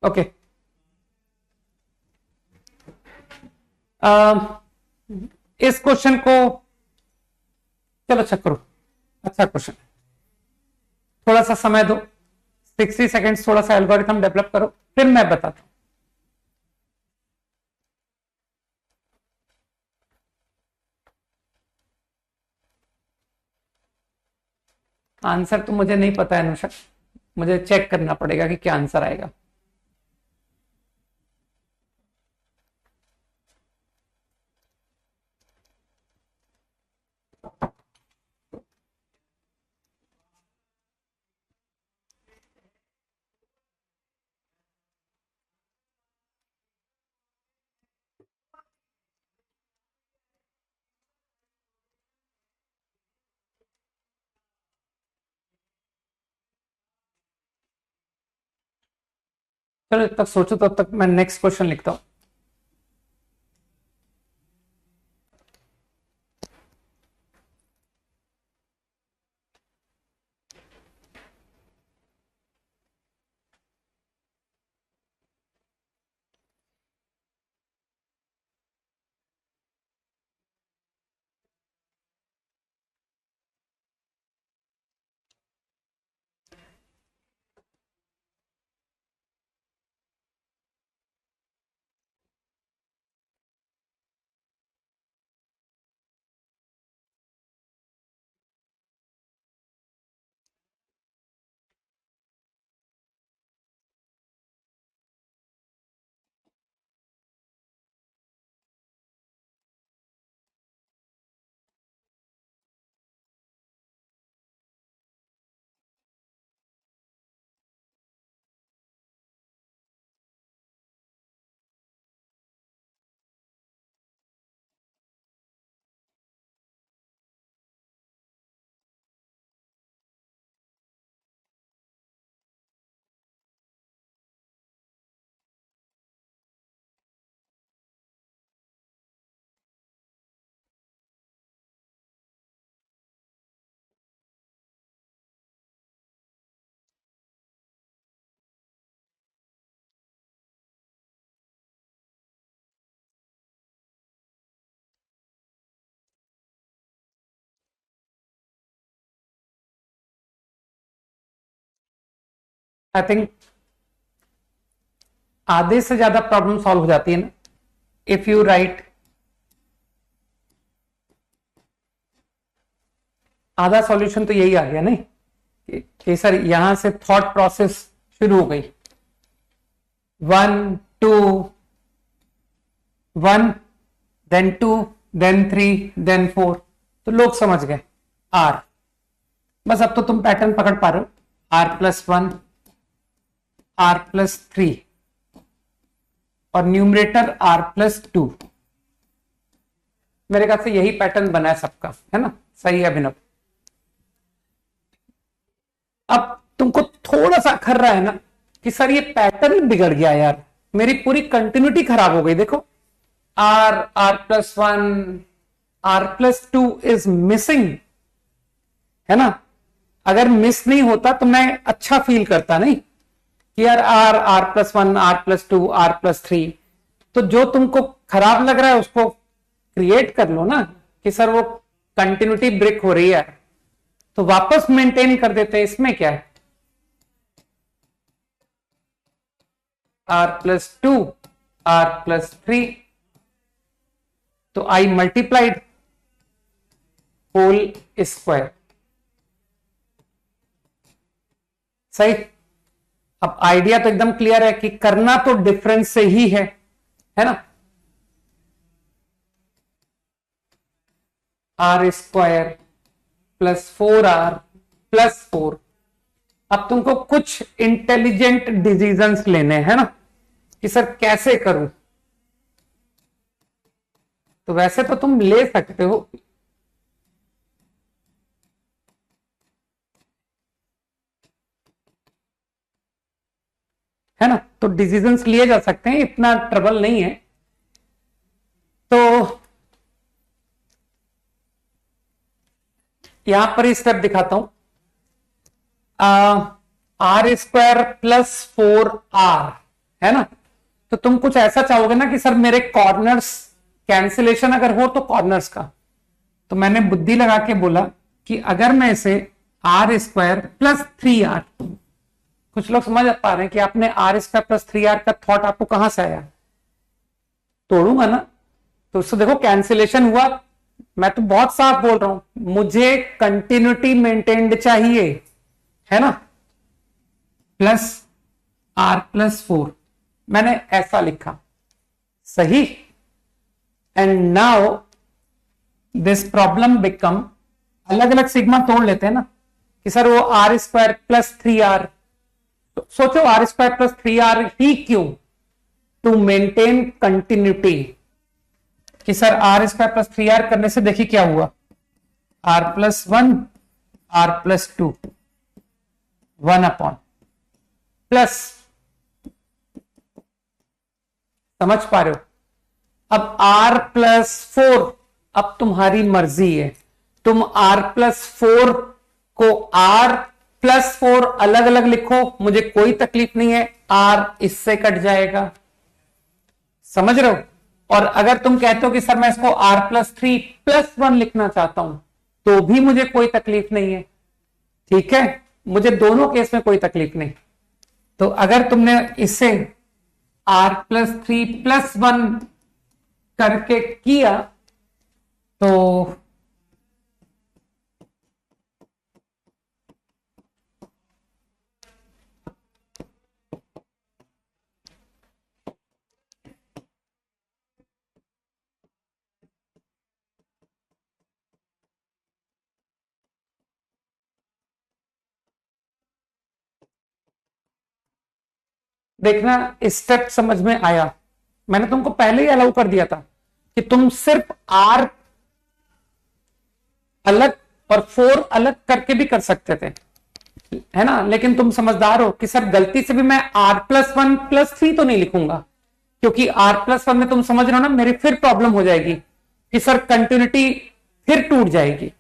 ओके। इस क्वेश्चन को चलो चेक करो। अच्छा क्वेश्चन, थोड़ा सा समय दो, 60 सेकेंड्स, थोड़ा सा एल्गोरिथम डेवलप करो, फिर मैं बताता हूं। आंसर तो मुझे नहीं पता है अनुषा, मुझे चेक करना पड़ेगा कि क्या आंसर आएगा। चलो जब तक सोचो तब तक मैं नेक्स्ट क्वेश्चन लिखता हूं। आई थिंक आधे से ज्यादा प्रॉब्लम सॉल्व हो जाती है ना इफ यू राइट आधा सॉल्यूशन। तो यही आ गया नहीं कि सर यहां से थॉट प्रोसेस शुरू हो गई, 1 2 1 देन 2 देन 3 देन 4, तो लोग समझ गए आर। बस अब तो तुम पैटर्न पकड़ पा रहे हो, r+1 r+3 और न्यूमरेटर r+2। मेरे ख्याल से यही पैटर्न बना है सबका, है ना? सही है अभिनव। अब तुमको थोड़ा सा अखर रहा है ना कि सर ये पैटर्न बिगड़ गया यार, मेरी पूरी कंटिन्यूटी खराब हो गई। देखो r+1 r+2 इज मिसिंग, है ना? अगर मिस नहीं होता तो मैं अच्छा फील करता नहीं कि यार r+1 r+2 r+3। तो जो तुमको खराब लग रहा है उसको क्रिएट कर लो ना कि सर वो कंटिन्यूटी ब्रेक हो रही है, तो वापस मेंटेन कर देते हैं। इसमें क्या है, r+2 r+3, तो I मल्टीप्लाइड होल स्क्वायर। सही। अब आइडिया तो एकदम क्लियर है कि करना तो डिफरेंस से ही है ना? r² + 4r+4। अब तुमको कुछ इंटेलिजेंट डिसीजंस लेने हैं ना कि सर कैसे करूं। तो वैसे तो तुम ले सकते हो, है ना? तो डिसीजंस लिए जा सकते हैं, इतना ट्रबल नहीं है। तो यहां पर स्टेप दिखाता हूं, r² + 4r, है ना? तो तुम कुछ ऐसा चाहोगे ना कि सर मेरे कॉर्नर्स कैंसिलेशन अगर हो तो कॉर्नर्स का। तो मैंने बुद्धि लगा के बोला कि अगर मैं इसे r² + 3r, कुछ लोग समझ पा रहे हैं कि आपने r² + 3r का थॉट आपको कहां से आया? तोड़ूंगा ना, तो उससे देखो कैंसिलेशन हुआ। मैं तो बहुत साफ बोल रहा हूं, मुझे कंटिन्यूटी मेंटेन्ड चाहिए, है ना? प्लस r+4, मैंने ऐसा लिखा, सही। And now this problem become, अलग अलग सिग्मा तोड़ लेते हैं ना कि सर वो r² + 3r, तो सोचो r² + 3r ही क्यों? टू मेंटेन कंटिन्यूटी, कि सर r² + 3r करने से देखिए क्या हुआ, r+1 r+2 1/, प्लस, समझ पा रहे हो? अब r+4, अब तुम्हारी मर्जी है, तुम r+4 को r+4 अलग अलग लिखो, मुझे कोई तकलीफ नहीं है, r इससे कट जाएगा, समझ रहे हो? और अगर तुम कहते हो कि सर मैं इसको r+3+1 लिखना चाहता हूं, तो भी मुझे कोई तकलीफ नहीं है, ठीक है, मुझे दोनों केस में कोई तकलीफ नहीं। तो अगर तुमने इसे r+3+1 करके किया तो देखना स्टेप समझ में आया। मैंने तुमको पहले ही अलाउ कर दिया था कि तुम सिर्फ r अलग और 4 अलग करके भी कर सकते थे, है ना, लेकिन तुम समझदार हो कि सर गलती से भी मैं r+1+3 तो नहीं लिखूंगा, क्योंकि r+1 में तुम समझ रहे हो ना, मेरी फिर प्रॉब्लम हो जाएगी कि सर कंटिन्यूटी फिर टूट जाएगी।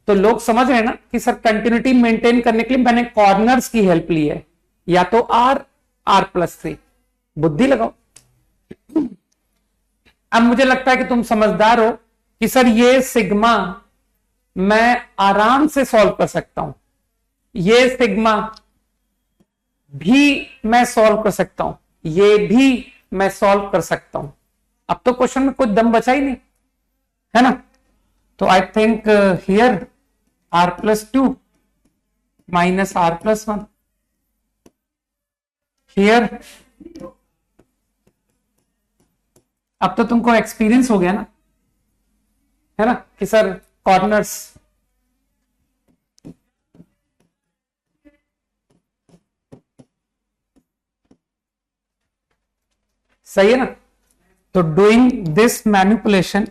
तो लोग समझ रहे हैं ना कि सर कंटिन्यूटी मेंटेन करने के लिए मैंने कॉर्नर्स की हेल्प ली है, या तो r+3, बुद्धि लगाओ। अब मुझे लगता है कि तुम समझदार हो कि सर ये सिग्मा मैं आराम से सॉल्व कर सकता हूं, ये सिग्मा भी मैं सॉल्व कर सकता हूं, ये भी मैं सॉल्व कर सकता हूं। अब तो क्वेश्चन में कुछ दम बचा ही नहीं, है ना? तो I think here r+2 minus r+1 here. अब तो तुमको एक्सपीरियंस हो गया ना, है ना, कि सर कॉर्नर्स, सही है ना? तो डूइंग दिस मैनिपुलेशन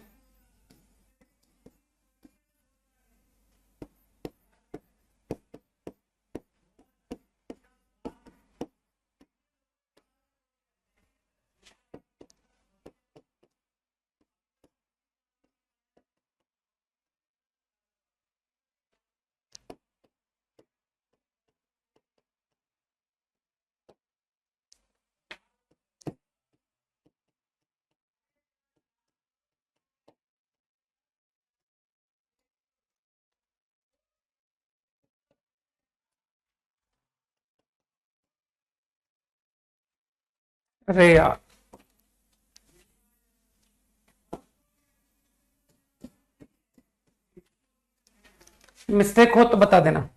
अरे यार, मिस्टेक हो तो बता देना।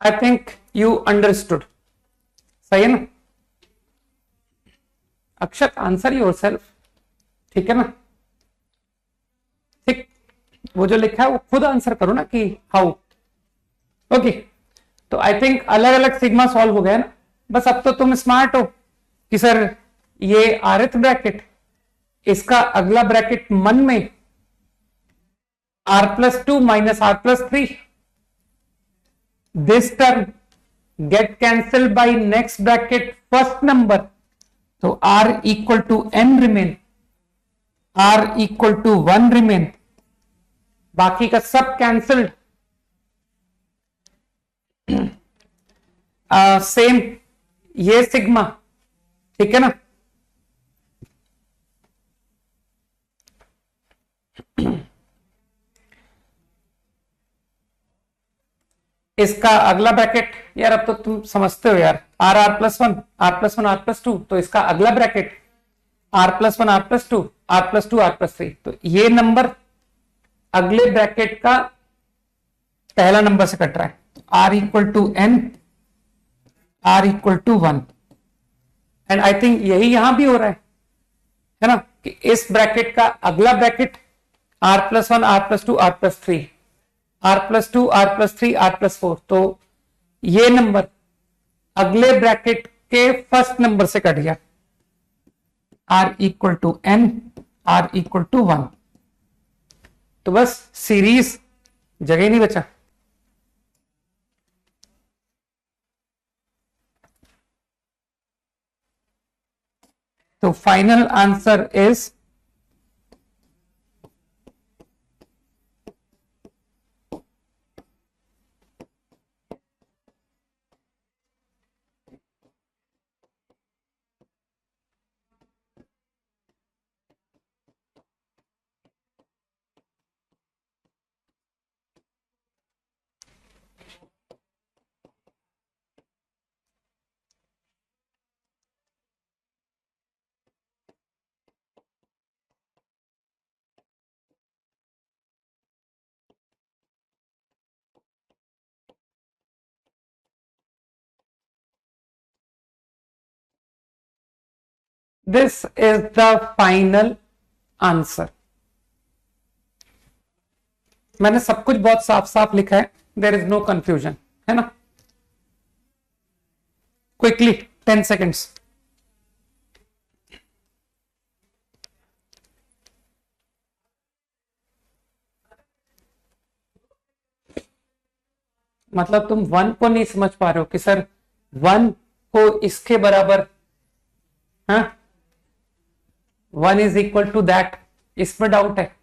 आई थिंक यू अंडरस्टूड, सही है ना? अक्षत आंसर योरसेल्फ, ठीक है ना? ठीक, वो जो लिखा है वो खुद आंसर करो ना कि हाउ। ओके, तो आई थिंक अलग अलग सिग्मा सॉल्व हो गया ना। बस अब तो तुम स्मार्ट हो कि सर ये rth ब्रैकेट, इसका अगला ब्रैकेट मन में r+2 minus r+3, this term get cancelled by next bracket first number, तो r equal to n remain, r equal to 1 remain, बाकी का सब कैंसल्ड। सेम ये सिग्मा, ठीक है ना? इसका अगला ब्रैकेट, यार अब तो तुम समझते हो यार, R R plus one R plus one R plus two, तो इसका अगला bracket R plus one R plus two R plus two R plus three, तो ये नंबर अगले ब्रैकेट का पहला नंबर से कट रहा है, R equal to N, R equal to one. And I think यही यहां भी हो रहा है ना, कि इस ब्रैकेट का अगला bracket R plus one R plus two R plus three, R plus two R plus three R plus four, तो ये नंबर अगले ब्रैकेट के फर्स्ट नंबर से कट गया, R equal to N, R equal to one. तो बस सीरीज, जगह नहीं बचा। तो final answer is this is the final answer. मैंने सब कुछ बहुत साफ साफ लिखा है, देर इज नो कंफ्यूजन, है ना। Quickly 10 seconds. मतलब तुम वन को नहीं समझ पा रहे हो कि सर वन को इसके बराबर, हाँ, one is equal to that, इसमें डाउट है।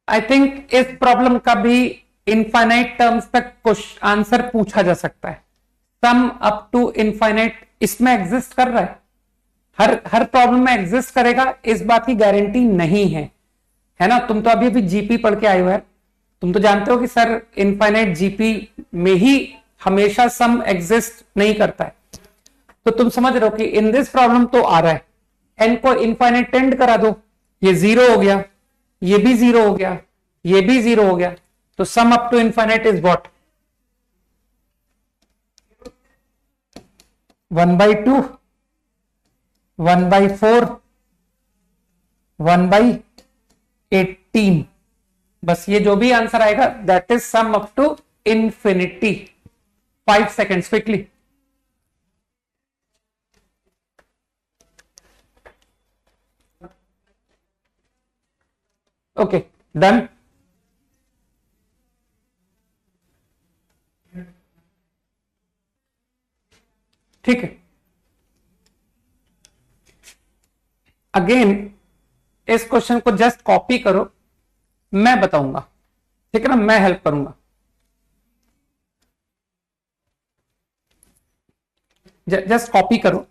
आई थिंक इस प्रॉब्लम का भी इनफाइनाइट टर्म्स तक आंसर पूछा जा सकता है। सम अप टू इनफाइनाइट इसमें एग्जिस्ट कर रहा है, हर प्रॉब्लम में एग्जिस्ट करेगा, इस बात की गारंटी नहीं है ना। तुम तो अभी अभी जीपी पढ़ के आए हो यार, तुम तो जानते हो कि सर इनफाइनाइट जीपी में ही हमेशा सम एग्जिस्ट नहीं करता है। तो तुम समझ रहे हो कि इन दिस प्रॉब्लम तो आ रहा है, एन को इनफाइनाइट टेंड करा दो, ये जीरो हो गया, ये भी जीरो हो गया, ये भी जीरो हो गया, तो sum up to infinite is what, 1/2, 1/4, 1/18। बस ये जो भी आंसर आएगा that is sum up to infinity. 5 seconds quickly. Okay, done. ठीक है, अगेन इस क्वेश्चन को जस्ट कॉपी करो, मैं बताऊंगा, ठीक है ना, मैं हेल्प करूंगा। जस्ट कॉपी करो।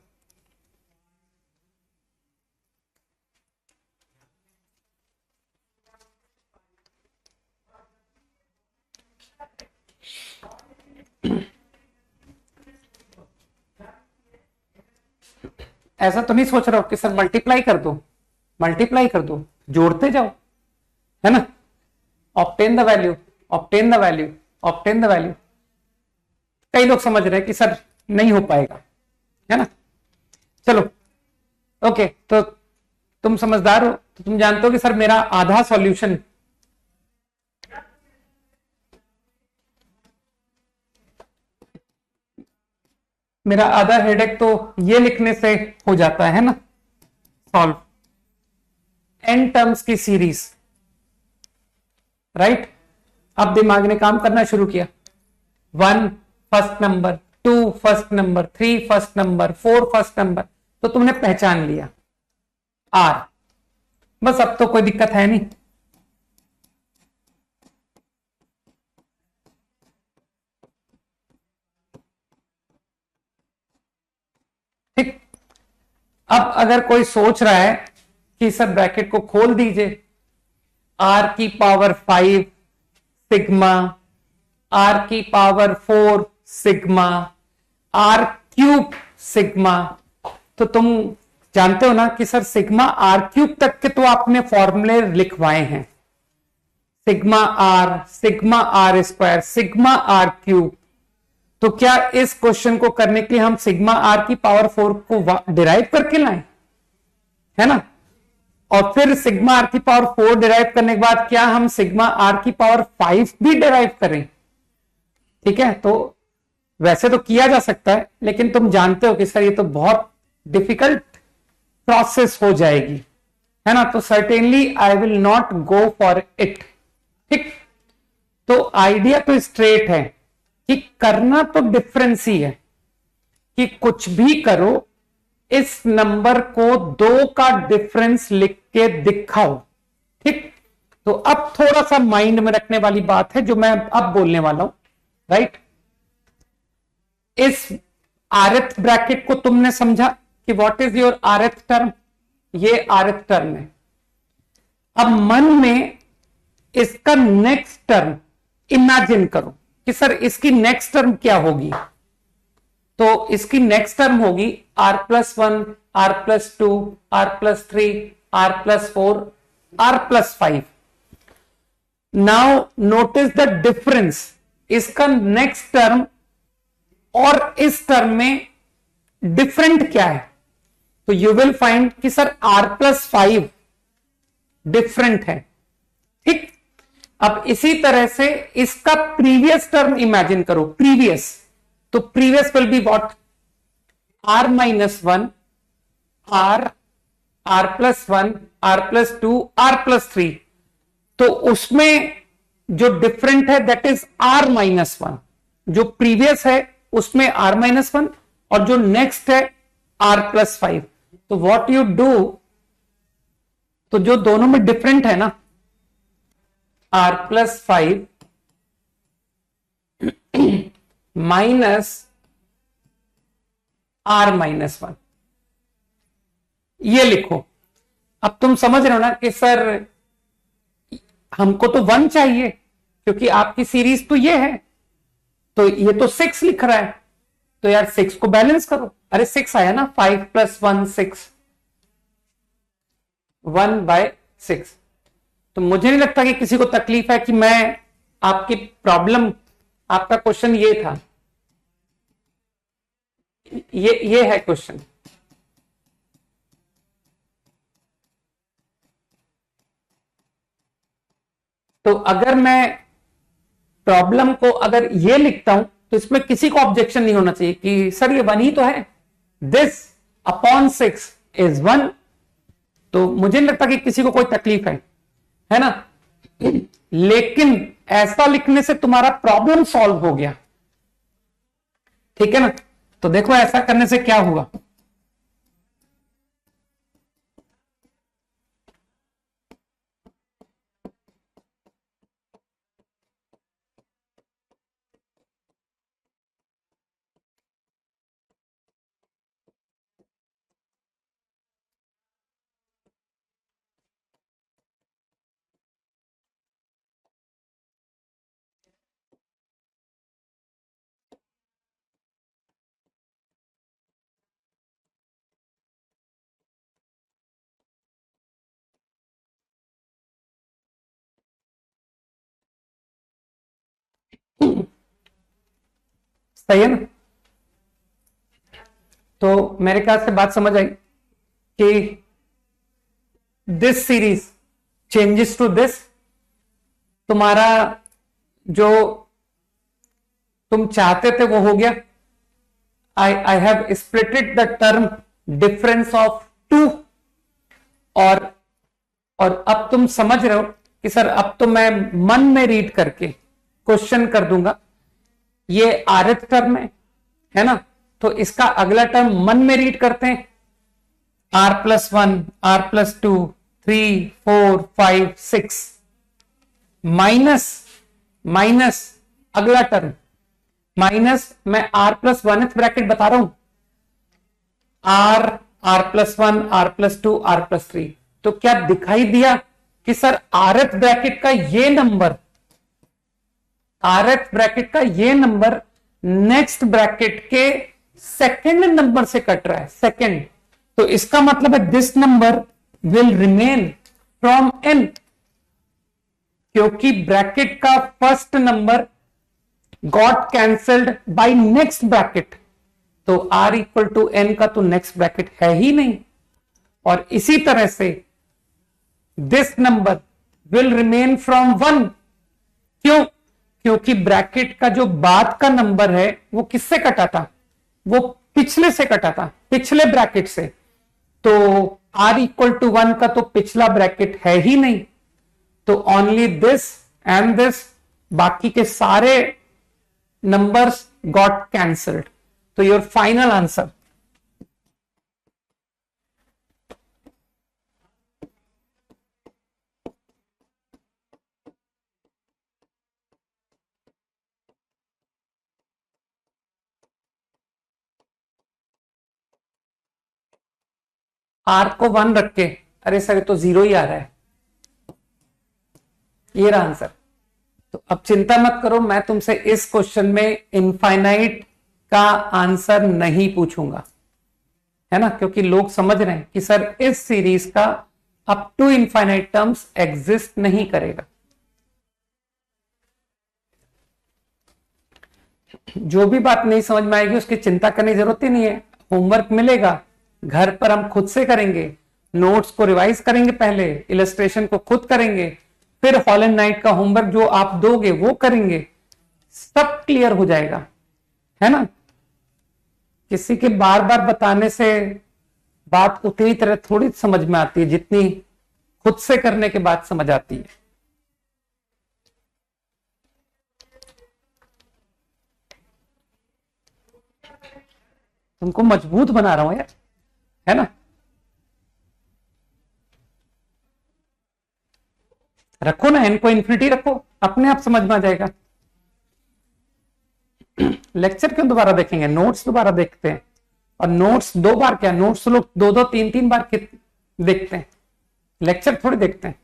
ऐसा तो नहीं सोच रहा हो कि सर मल्टीप्लाई कर दो, मल्टीप्लाई कर दो, जोड़ते जाओ, है ना, obtain the value, obtain the value, obtain the value. कई लोग समझ रहे हैं कि सर नहीं हो पाएगा, है ना। चलो ओके, तो तुम समझदार हो, तो तुम जानते हो कि सर मेरा आधा सॉल्यूशन, मेरा आधा हेडेक तो ये लिखने से हो जाता है ना, सॉल्व एन टर्म्स की सीरीज, राइट। अब दिमाग ने काम करना शुरू किया, 1 first number, 2 first number, 3 first number, 4 first number, तो तुमने पहचान लिया आर। बस अब तो कोई दिक्कत है नहीं। ठीक। अब अगर कोई सोच रहा है कि सर ब्रैकेट को खोल दीजिए, r की पावर 5 सिग्मा, r की power 4 sigma, r cube sigma, तो तुम जानते हो ना कि सर सिग्मा r क्यूब तक के तो आपने फॉर्मूले लिखवाए हैं, sigma R square, sigma R cube. तो क्या इस क्वेश्चन को करने के लिए हम सिग्मा आर की पावर 4 को डिराइव करके लाएं, है ना? और फिर सिग्मा आर की पावर 4 डिराइव करने के बाद क्या हम सिग्मा आर की पावर 5 भी डिराइव करें? ठीक है, तो वैसे तो किया जा सकता है, लेकिन तुम जानते हो कि सर ये तो बहुत डिफिकल्ट प्रोसेस हो जाएगी, है ना? तो certainly I will not go for it. ठीक, तो आइडिया तो स्ट्रेट है कि करना तो डिफरेंस ही है, कि कुछ भी करो इस नंबर को 2 का डिफरेंस लिख के दिखाओ। ठीक, तो अब थोड़ा सा माइंड में रखने वाली बात है जो मैं अब बोलने वाला हूं, राइट? इस rth ब्रैकेट को तुमने समझा कि what is your rth term, ये rth टर्म है। अब मन में इसका नेक्स्ट टर्म इमेजिन करो कि सर इसकी नेक्स्ट टर्म क्या होगी। तो इसकी नेक्स्ट टर्म होगी r+1, r+2, r+3, r+4, r+5। Now notice the difference, इसका नेक्स्ट टर्म और इस टर्म में डिफरेंट क्या है? तो यू विल फाइंड कि सर r+5 डिफरेंट है। ठीक, अब इसी तरह से इसका प्रीवियस टर्म इमेजिन करो, प्रीवियस, तो previous will be what, r-1, r+1, r+2, r+3। तो उसमें जो डिफरेंट है दैट इज r-1, जो प्रीवियस है उसमें r-1 और जो नेक्स्ट है r+5। तो व्हाट यू डू, तो जो दोनों में डिफरेंट है ना, r+5 माइनस r-1, ये लिखो। अब तुम समझ रहे हो ना कि सर हमको तो 1 चाहिए क्योंकि आपकी सीरीज तो ये है, तो ये तो 6 लिख रहा है, तो यार 6 को बैलेंस करो। अरे 6 आया ना, 5 + 1 6, 1/6। तो मुझे नहीं लगता कि किसी को तकलीफ है कि मैं आपकी प्रॉब्लम, आपका क्वेश्चन ये था, ये है क्वेश्चन। तो अगर मैं प्रॉब्लम को अगर ये लिखता हूं तो इसमें किसी को ऑब्जेक्शन नहीं होना चाहिए कि सर ये 1 ही तो है, दिस अपॉन 6 इज 1। तो मुझे नहीं लगता कि किसी को कोई तकलीफ है ना? लेकिन ऐसा लिखने से तुम्हारा प्रॉब्लम सॉल्व हो गया, ठीक है ना? तो देखो ऐसा करने से क्या हुआ, सही है ना? तो मेरे ख्याल से बात समझ आई कि this series changes to this, तुम्हारा जो तुम चाहते थे वो हो गया। I have splitted the term difference of 2, और अब तुम समझ रहे हो कि सर अब तो मैं मन में रीड करके क्वेश्चन कर दूंगा। ये rth टर्म है ना? तो इसका अगला टर्म मन में रीड करते हैं, r+1, r+2, 3, 4, 5, 6 माइनस अगला टर्म माइनस, मैं r+1th ब्रैकेट बता रहा हूं, आर, R+1, R+2, R+3। तो क्या दिखाई दिया कि सर आरएफ ब्रैकेट का ये नंबर, आरएफ ब्रैकेट का ये नंबर नेक्स्ट ब्रैकेट के सेकंड नंबर से कट रहा है, सेकंड। तो इसका मतलब है this number will remain from N, क्योंकि ब्रैकेट का first number got cancelled by next bracket. तो R = n का तो नेक्स्ट ब्रैकेट है ही नहीं। और इसी तरह से this number will remain from 1। क्यों? क्योंकि ब्रैकेट का जो बाद का नंबर है वो किससे कटा था? वो पिछले से कटा था, पिछले ब्रैकेट से। तो R = 1 का तो पिछला ब्रैकेट है ही नहीं। तो ओनली दिस एंड दिस, बाकी के सारे नंबर्स गॉट कैंसल्ड। तो योर फाइनल आंसर R को 1 रख के, अरे सर ये तो 0 ही आ रहा है, ये रहा आंसर। तो अब चिंता मत करो, मैं तुमसे इस क्वेश्चन में इनफाइनाइट का आंसर नहीं पूछूंगा, है ना, क्योंकि लोग समझ रहे हैं कि सर इस सीरीज का up to infinite terms exist नहीं करेगा। जो भी बात नहीं समझ में आएगी उसकी चिंता करने की जरूरत ही नहीं है। होमवर्क मिलेगा, घर पर हम खुद से करेंगे, नोट्स को रिवाइज करेंगे, पहले इलस्ट्रेशन को खुद करेंगे, फिर हॉल एंड नाइट का होमवर्क जो आप दोगे वो करेंगे, सब क्लियर हो जाएगा, है ना। किसी के बार बार बताने से बात उतनी तरह थोड़ी समझ में आती है जितनी खुद से करने के बाद समझ आती है। तुमको मजबूत बना रहा हूं यार, है ना। रखो ना n को इन्फिनिटी रखो, अपने आप समझ में आ जाएगा। लेक्चर क्यों दोबारा देखेंगे, नोट्स दोबारा देखते हैं। और नोट्स 2 बार क्या, नोट्स लोग 2-2 3-3 बार देखते हैं, लेक्चर थोड़ी देखते हैं।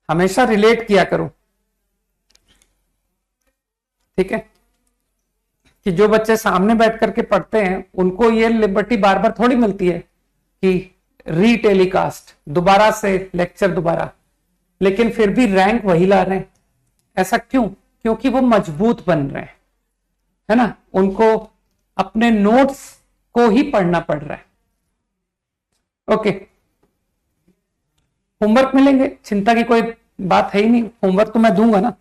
हमेशा रिलेट किया करो, ठीक है। कि जो बच्चे सामने बैठ करके पढ़ते हैं उनको ये लिबर्टी बार बार थोड़ी मिलती है कि रीटेलीकास्ट दोबारा से लेक्चर दोबारा, लेकिन फिर भी रैंक वही ला रहे हैं। ऐसा क्यों? क्योंकि वो मजबूत बन रहे हैं, है ना, उनको अपने नोट्स को ही पढ़ना पड़ रहा है। ओके, होमवर्क मिलेंगे, चिंता की कोई बात है ही नहीं, होमवर्क तो मैं दूंगा ना,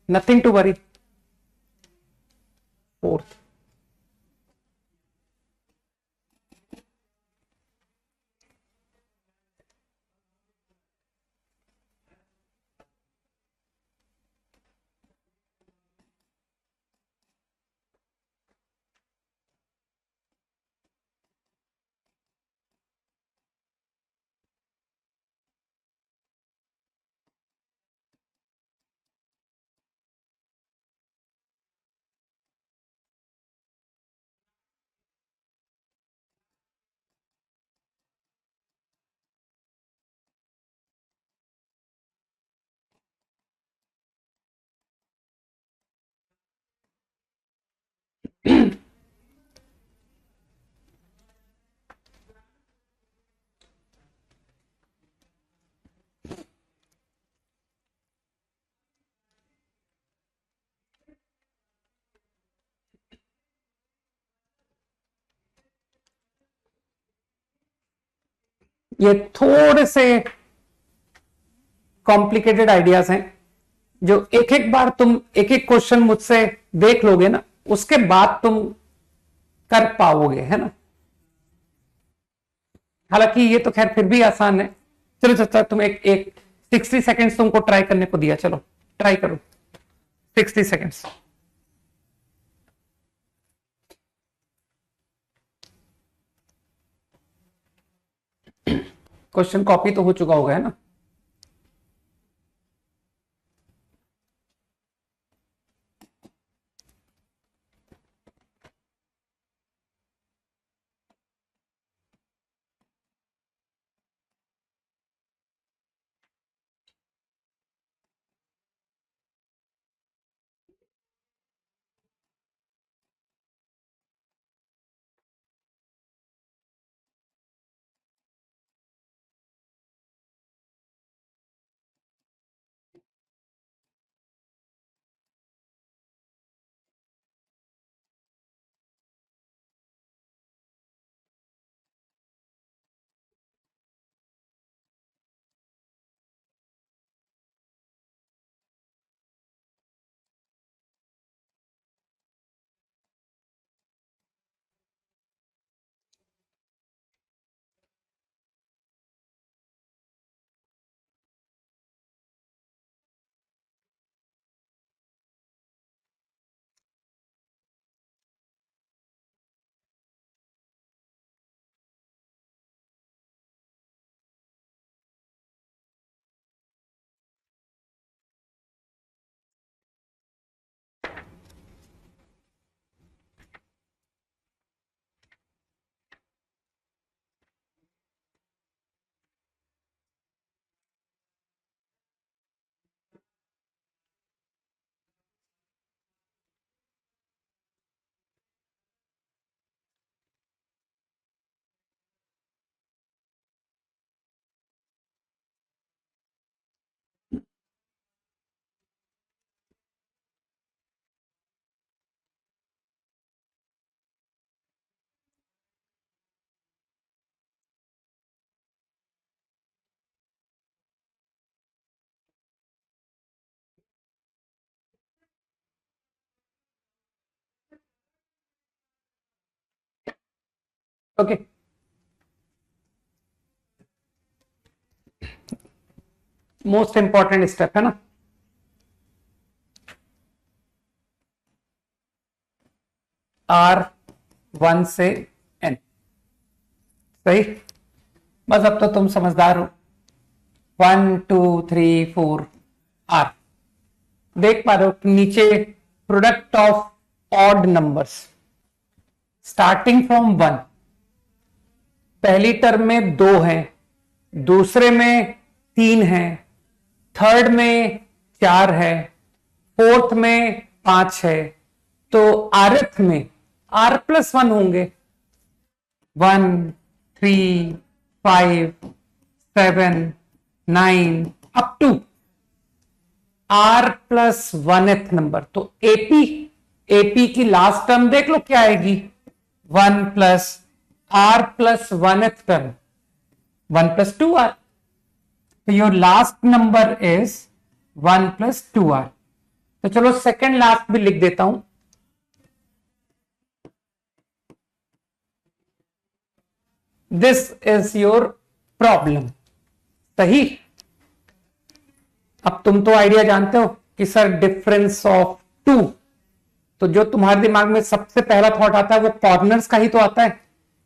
नथिंग टू वरी। 4th ये थोड़े से कॉम्प्लिकेटेड आइडियाज हैं जो एक एक बार तुम एक एक क्वेश्चन मुझसे देख लोगे ना, उसके बाद तुम कर पाओगे, है ना। हालांकि ये तो खैर फिर भी आसान है। चलो चाचा, तुम एक एक 60 सेकेंड्स तुमको ट्राई करने को दिया, चलो ट्राई करो 60 सेकेंड्स। क्वेश्चन कॉपी तो हो चुका होगा, है ना। ओके, मोस्ट इंपॉर्टेंट स्टेप है ना। आर 1 से n, सही। बस अब तो तुम समझदार हो। 1 2 3 4 आर। देख पा रहे हो नीचे product of odd numbers starting from 1। पहली टर्म में 2 है, दूसरे में 3 है, थर्ड में 4 है, फोर्थ में 5 है, तो आरथ में r+1 होंगे। 1 3 5 7 9 अप टू r+1th नंबर। तो एपी की लास्ट टर्म देख लो क्या आएगी, 1 प्लस r+1th टर्म 1 + 2r। तो your last number is 1 + 2r। तो चलो सेकेंड लास्ट भी लिख देता हूं। दिस इज योर प्रॉब्लम, सही। अब तुम तो आइडिया जानते हो कि सर डिफरेंस ऑफ 2, तो जो तुम्हारे दिमाग में सबसे पहला थॉट आता है वो कॉर्नर्स का ही तो आता है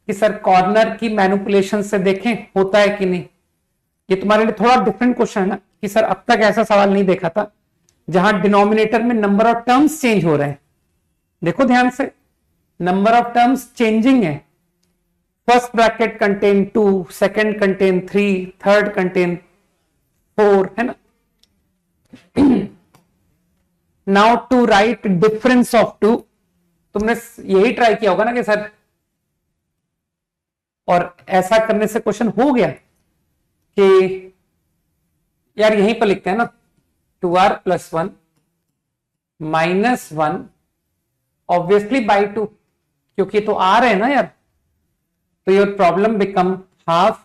कि सर कॉर्नर की मैनिपुलेशन से देखें होता है कि नहीं। ये तुम्हारे लिए थोड़ा डिफरेंट क्वेश्चन है ना, कि सर अब तक ऐसा सवाल नहीं देखा था जहां डिनोमिनेटर में नंबर ऑफ टर्म्स चेंज हो रहे हैं। देखो ध्यान से, नंबर ऑफ टर्म्स चेंजिंग है। First bracket contain 2, second contain 3, third contain 4, है ना। Now to write difference of 2, तुमने यही ट्राई किया होगा ना कि सर, और ऐसा करने से क्वेश्चन हो गया कि यार यहीं पर लिखते हैं ना 2r+1 -1 ऑब्वियसली बाई 2, क्योंकि तो r है ना यार। तो your problem become half.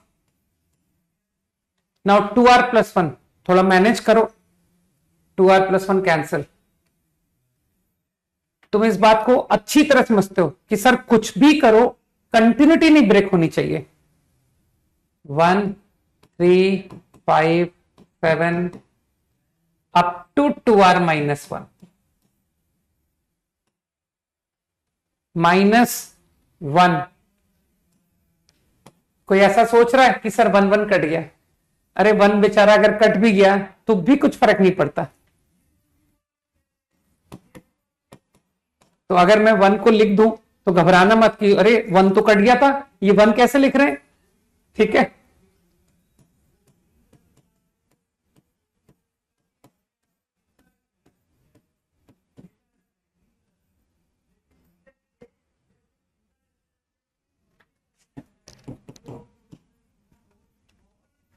Now 2r+1 थोड़ा मैनेज करो, 2r+1 कैंसिल। तुम इस बात को अच्छी तरह समझते हो कि सर कुछ भी करो कंटिन्यूटी नहीं ब्रेक होनी चाहिए। 1 3 5 7 अप टू 2r-1 -1। कोई ऐसा सोच रहा है कि सर 1 1 कट गया। अरे 1 बेचारा अगर कट भी गया तो भी कुछ फर्क नहीं पड़ता। तो अगर मैं 1 को लिख दूं तो घबराना मत कि अरे 1 तो कट गया था, ये 1 कैसे लिख रहे हैं, ठीक है।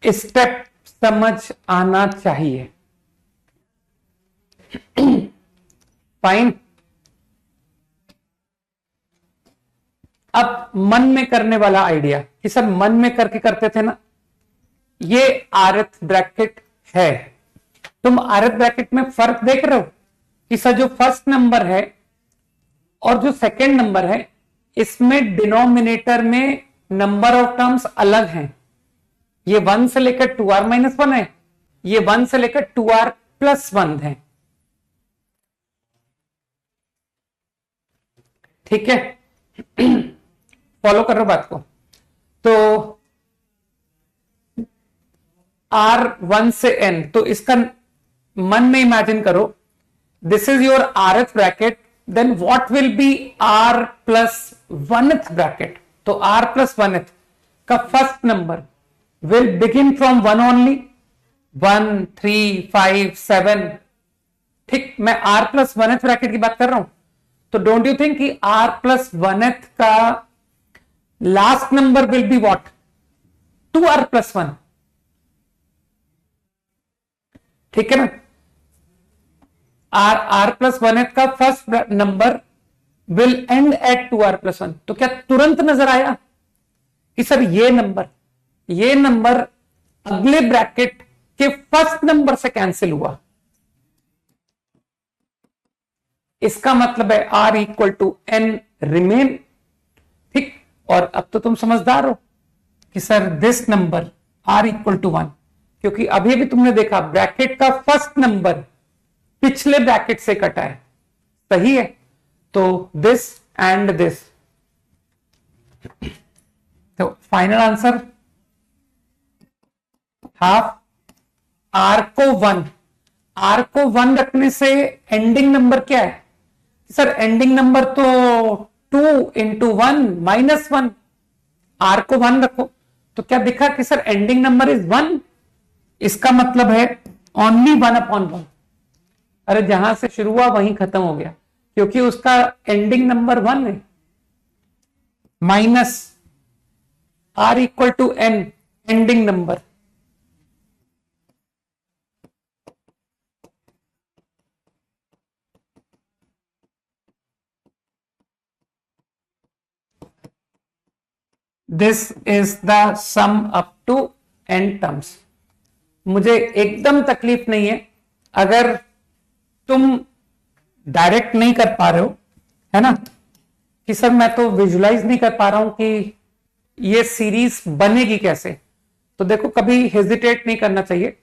स्टेप समझ आना चाहिए, फाइन। अब मन में करने वाला आइडिया कि सर मन में करके करते थे ना, ये आरथ ब्रैकेट है। तुम आरथ ब्रैकेट में फर्क देख रहे हो कि सर जो फर्स्ट नंबर है और जो सेकंड नंबर है इसमें डिनोमिनेटर में नंबर ऑफ टर्म्स अलग हैं। ये 1 से लेकर 2r-1 है, ये 1 से लेकर 2r+1 है, ठीक है। फॉलो कर रहे हो बात को। तो r1 से n, तो इसका मन में इमेजिन करो, this is your rth bracket, then what will be r+1th bracket. तो r+1th का first number will begin from 1 only, 1 3 5 7, ठीक। मैं r+1th ब्रैकेट की बात कर रहा हूं, तो डोंट यू थिंक कि r+1th का last number will be what, 2r+1, ठीक है ना। r+1th का first number will end at 2r+1। तो क्या तुरंत नजर आया कि सर ये नंबर अगले ब्रैकेट के फर्स्ट नंबर से कैंसिल हुआ। इसका मतलब है r = n रिमेन, ठीक। और अब तो तुम समझदार हो कि sir this number are equal to 1, क्योंकि अभी भी तुमने देखा ब्रैकेट का फर्स्ट नंबर पिछले ब्रैकेट से कटा है, सही है। तो दिस एंड दिस, तो फाइनल आंसर हाफ। आर को 1, आर को 1 रखने से एंडिंग नंबर क्या है सर? एंडिंग नंबर तो 2 इंटू 1 माइनस 1, आर को 1 रखो तो क्या दिखा कि सर एंडिंग नंबर इज 1, इसका मतलब है ओनली 1/1। अरे जहां से शुरू हुआ वहीं खत्म हो गया, क्योंकि उसका एंडिंग नंबर 1 है। Minus R equal to N, ending number. This is the sum up to n terms. मुझे एकदम तकलीफ नहीं है अगर तुम डायरेक्ट नहीं कर पा रहे हो, है ना, कि सर मैं तो विजुलाइज नहीं कर पा रहा हूं कि ये सीरीज बनेगी कैसे। तो देखो कभी हेजिटेट नहीं करना चाहिए,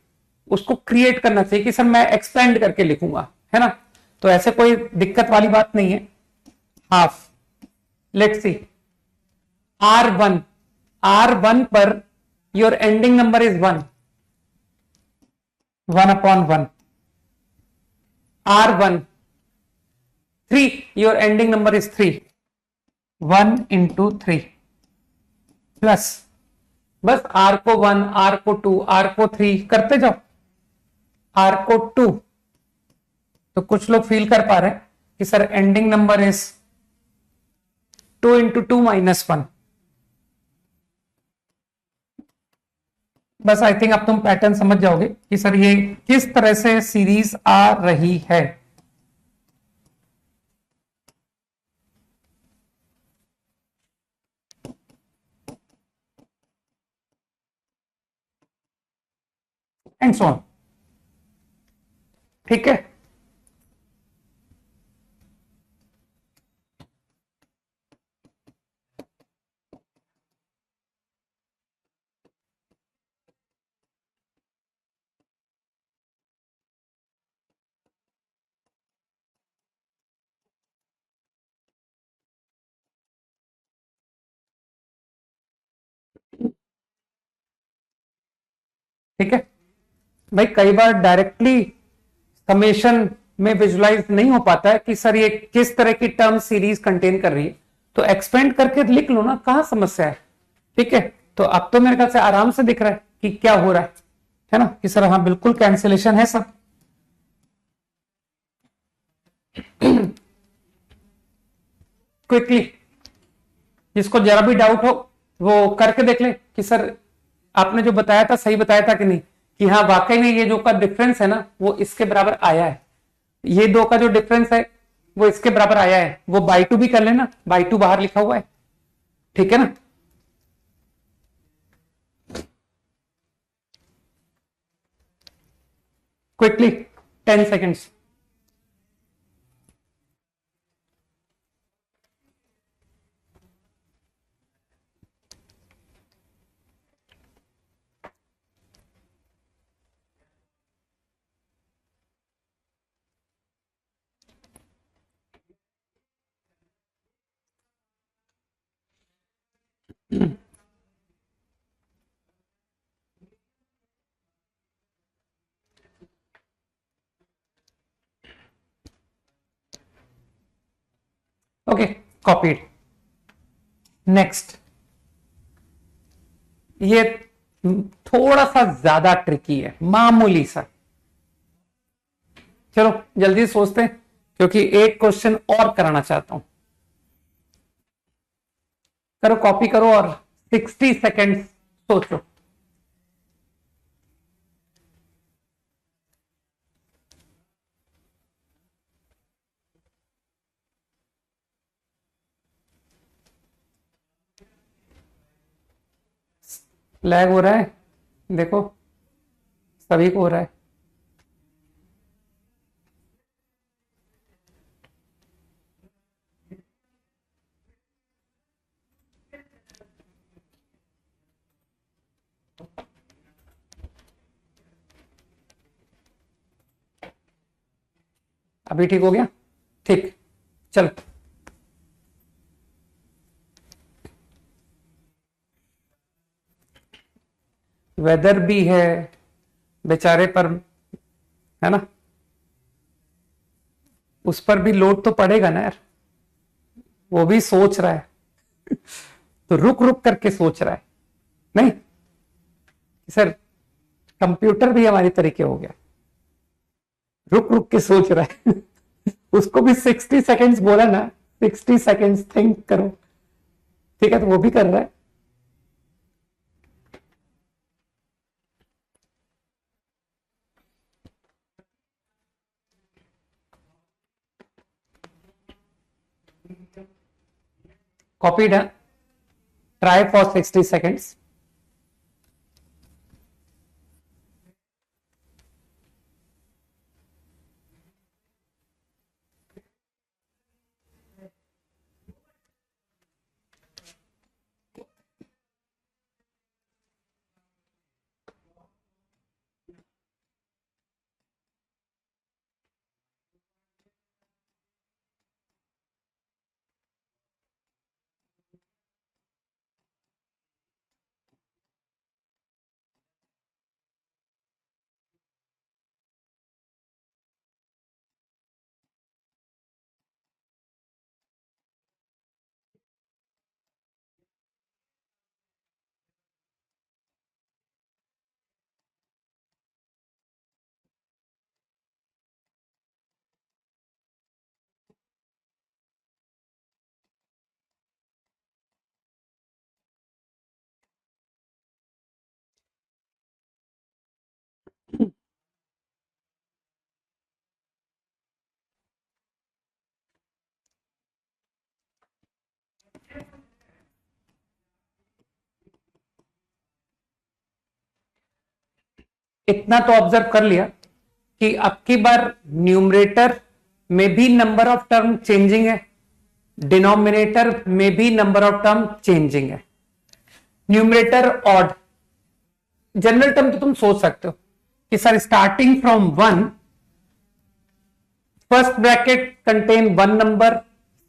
उसको क्रिएट करना चाहिए कि सर मैं एक्सपेंड करके लिखूंगा, है ना। तो ऐसे कोई दिक्कत वाली बात नहीं है। Half, let's see, R1, R1 पर your ending number is 1, 1/1। R1 3, your ending number is 3, 1 into 3 plus, बस R को 1, R को 2, R को 3 करते जाओ, R को 2। तो कुछ लोग फील कर पा रहे हैं कि sir ending number is 2 into 2 minus 1। बस आई थिंक अब तुम पैटर्न समझ जाओगे कि सर ये किस तरह से सीरीज आ रही है। एंड सो ऑन, ठीक है। ठीक है भाई, कई बार डायरेक्टली समेशन में विजुलाइज नहीं हो पाता है कि सर ये किस तरह की टर्म सीरीज कंटेन कर रही है, तो एक्सपेंड करके लिख लो ना, कहां समस्या है। ठीक है, तो अब तो मेरे ख्याल से आराम से दिख रहा है कि क्या हो रहा है ना, कि सर हाँ बिल्कुल कैंसिलेशन है सब। क्विकली, जिसको जरा भी डाउट हो वो करके देख ले कि सर आपने जो बताया था सही बताया था कि नहीं, कि हाँ वाकई में ये जो का डिफरेंस है ना वो इसके बराबर आया है, ये दो का जो डिफरेंस है वो इसके बराबर आया है। वो बाई 2 भी कर लेना, बाई 2 बाहर लिखा हुआ है, ठीक है ना। Quickly 10 seconds. Okay, copied. Next, ये थोड़ा सा ज्यादा ट्रिकी है, मामूली सा। चलो जल्दी सोचते हैं, क्योंकि एक क्वेश्चन और कराना चाहता हूं। करो, कॉपी करो और 60 सेकेंड्स सोचो। लैग हो रहा है, देखो सभी को हो रहा है। अभी ठीक हो गया? ठीक, चल। वेदर भी है बेचारे पर, है ना, उस पर भी लोड तो पड़ेगा ना यार, वो भी सोच रहा है तो रुक रुक करके सोच रहा है। नहीं सर, कंप्यूटर भी हमारी तरीके हो गया, रुक रुक के सोच रहा है उसको भी 60 सेकेंड्स बोला ना, 60 सेकेंड्स थिंक करो, ठीक है, तो वो भी कर रहा है। कॉपीड है, ट्राई फॉर 60 सेकेंड्स। इतना तो ऑब्जर्व कर लिया कि अब की बार न्यूमरेटर में भी नंबर ऑफ टर्म चेंजिंग है, डिनोमिनेटर में भी नंबर ऑफ टर्म चेंजिंग है। न्यूमरेटर ऑड, जनरल टर्म तो तुम सोच सकते हो कि sir starting from 1, first bracket contain 1 number,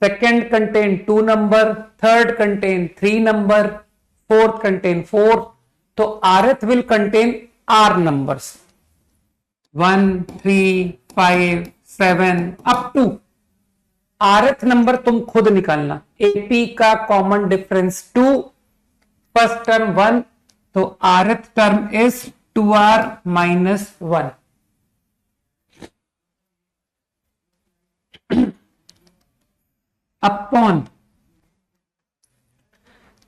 second contain 2 number, third contain 3 number, fourth contain 4, तो rth will contain r numbers 1, 3, 5, 7 up to rth number तुम खुद निकालना। एपी का कॉमन डिफरेंस 2, फर्स्ट टर्म 1, तो rth term is 2r minus 1। upon,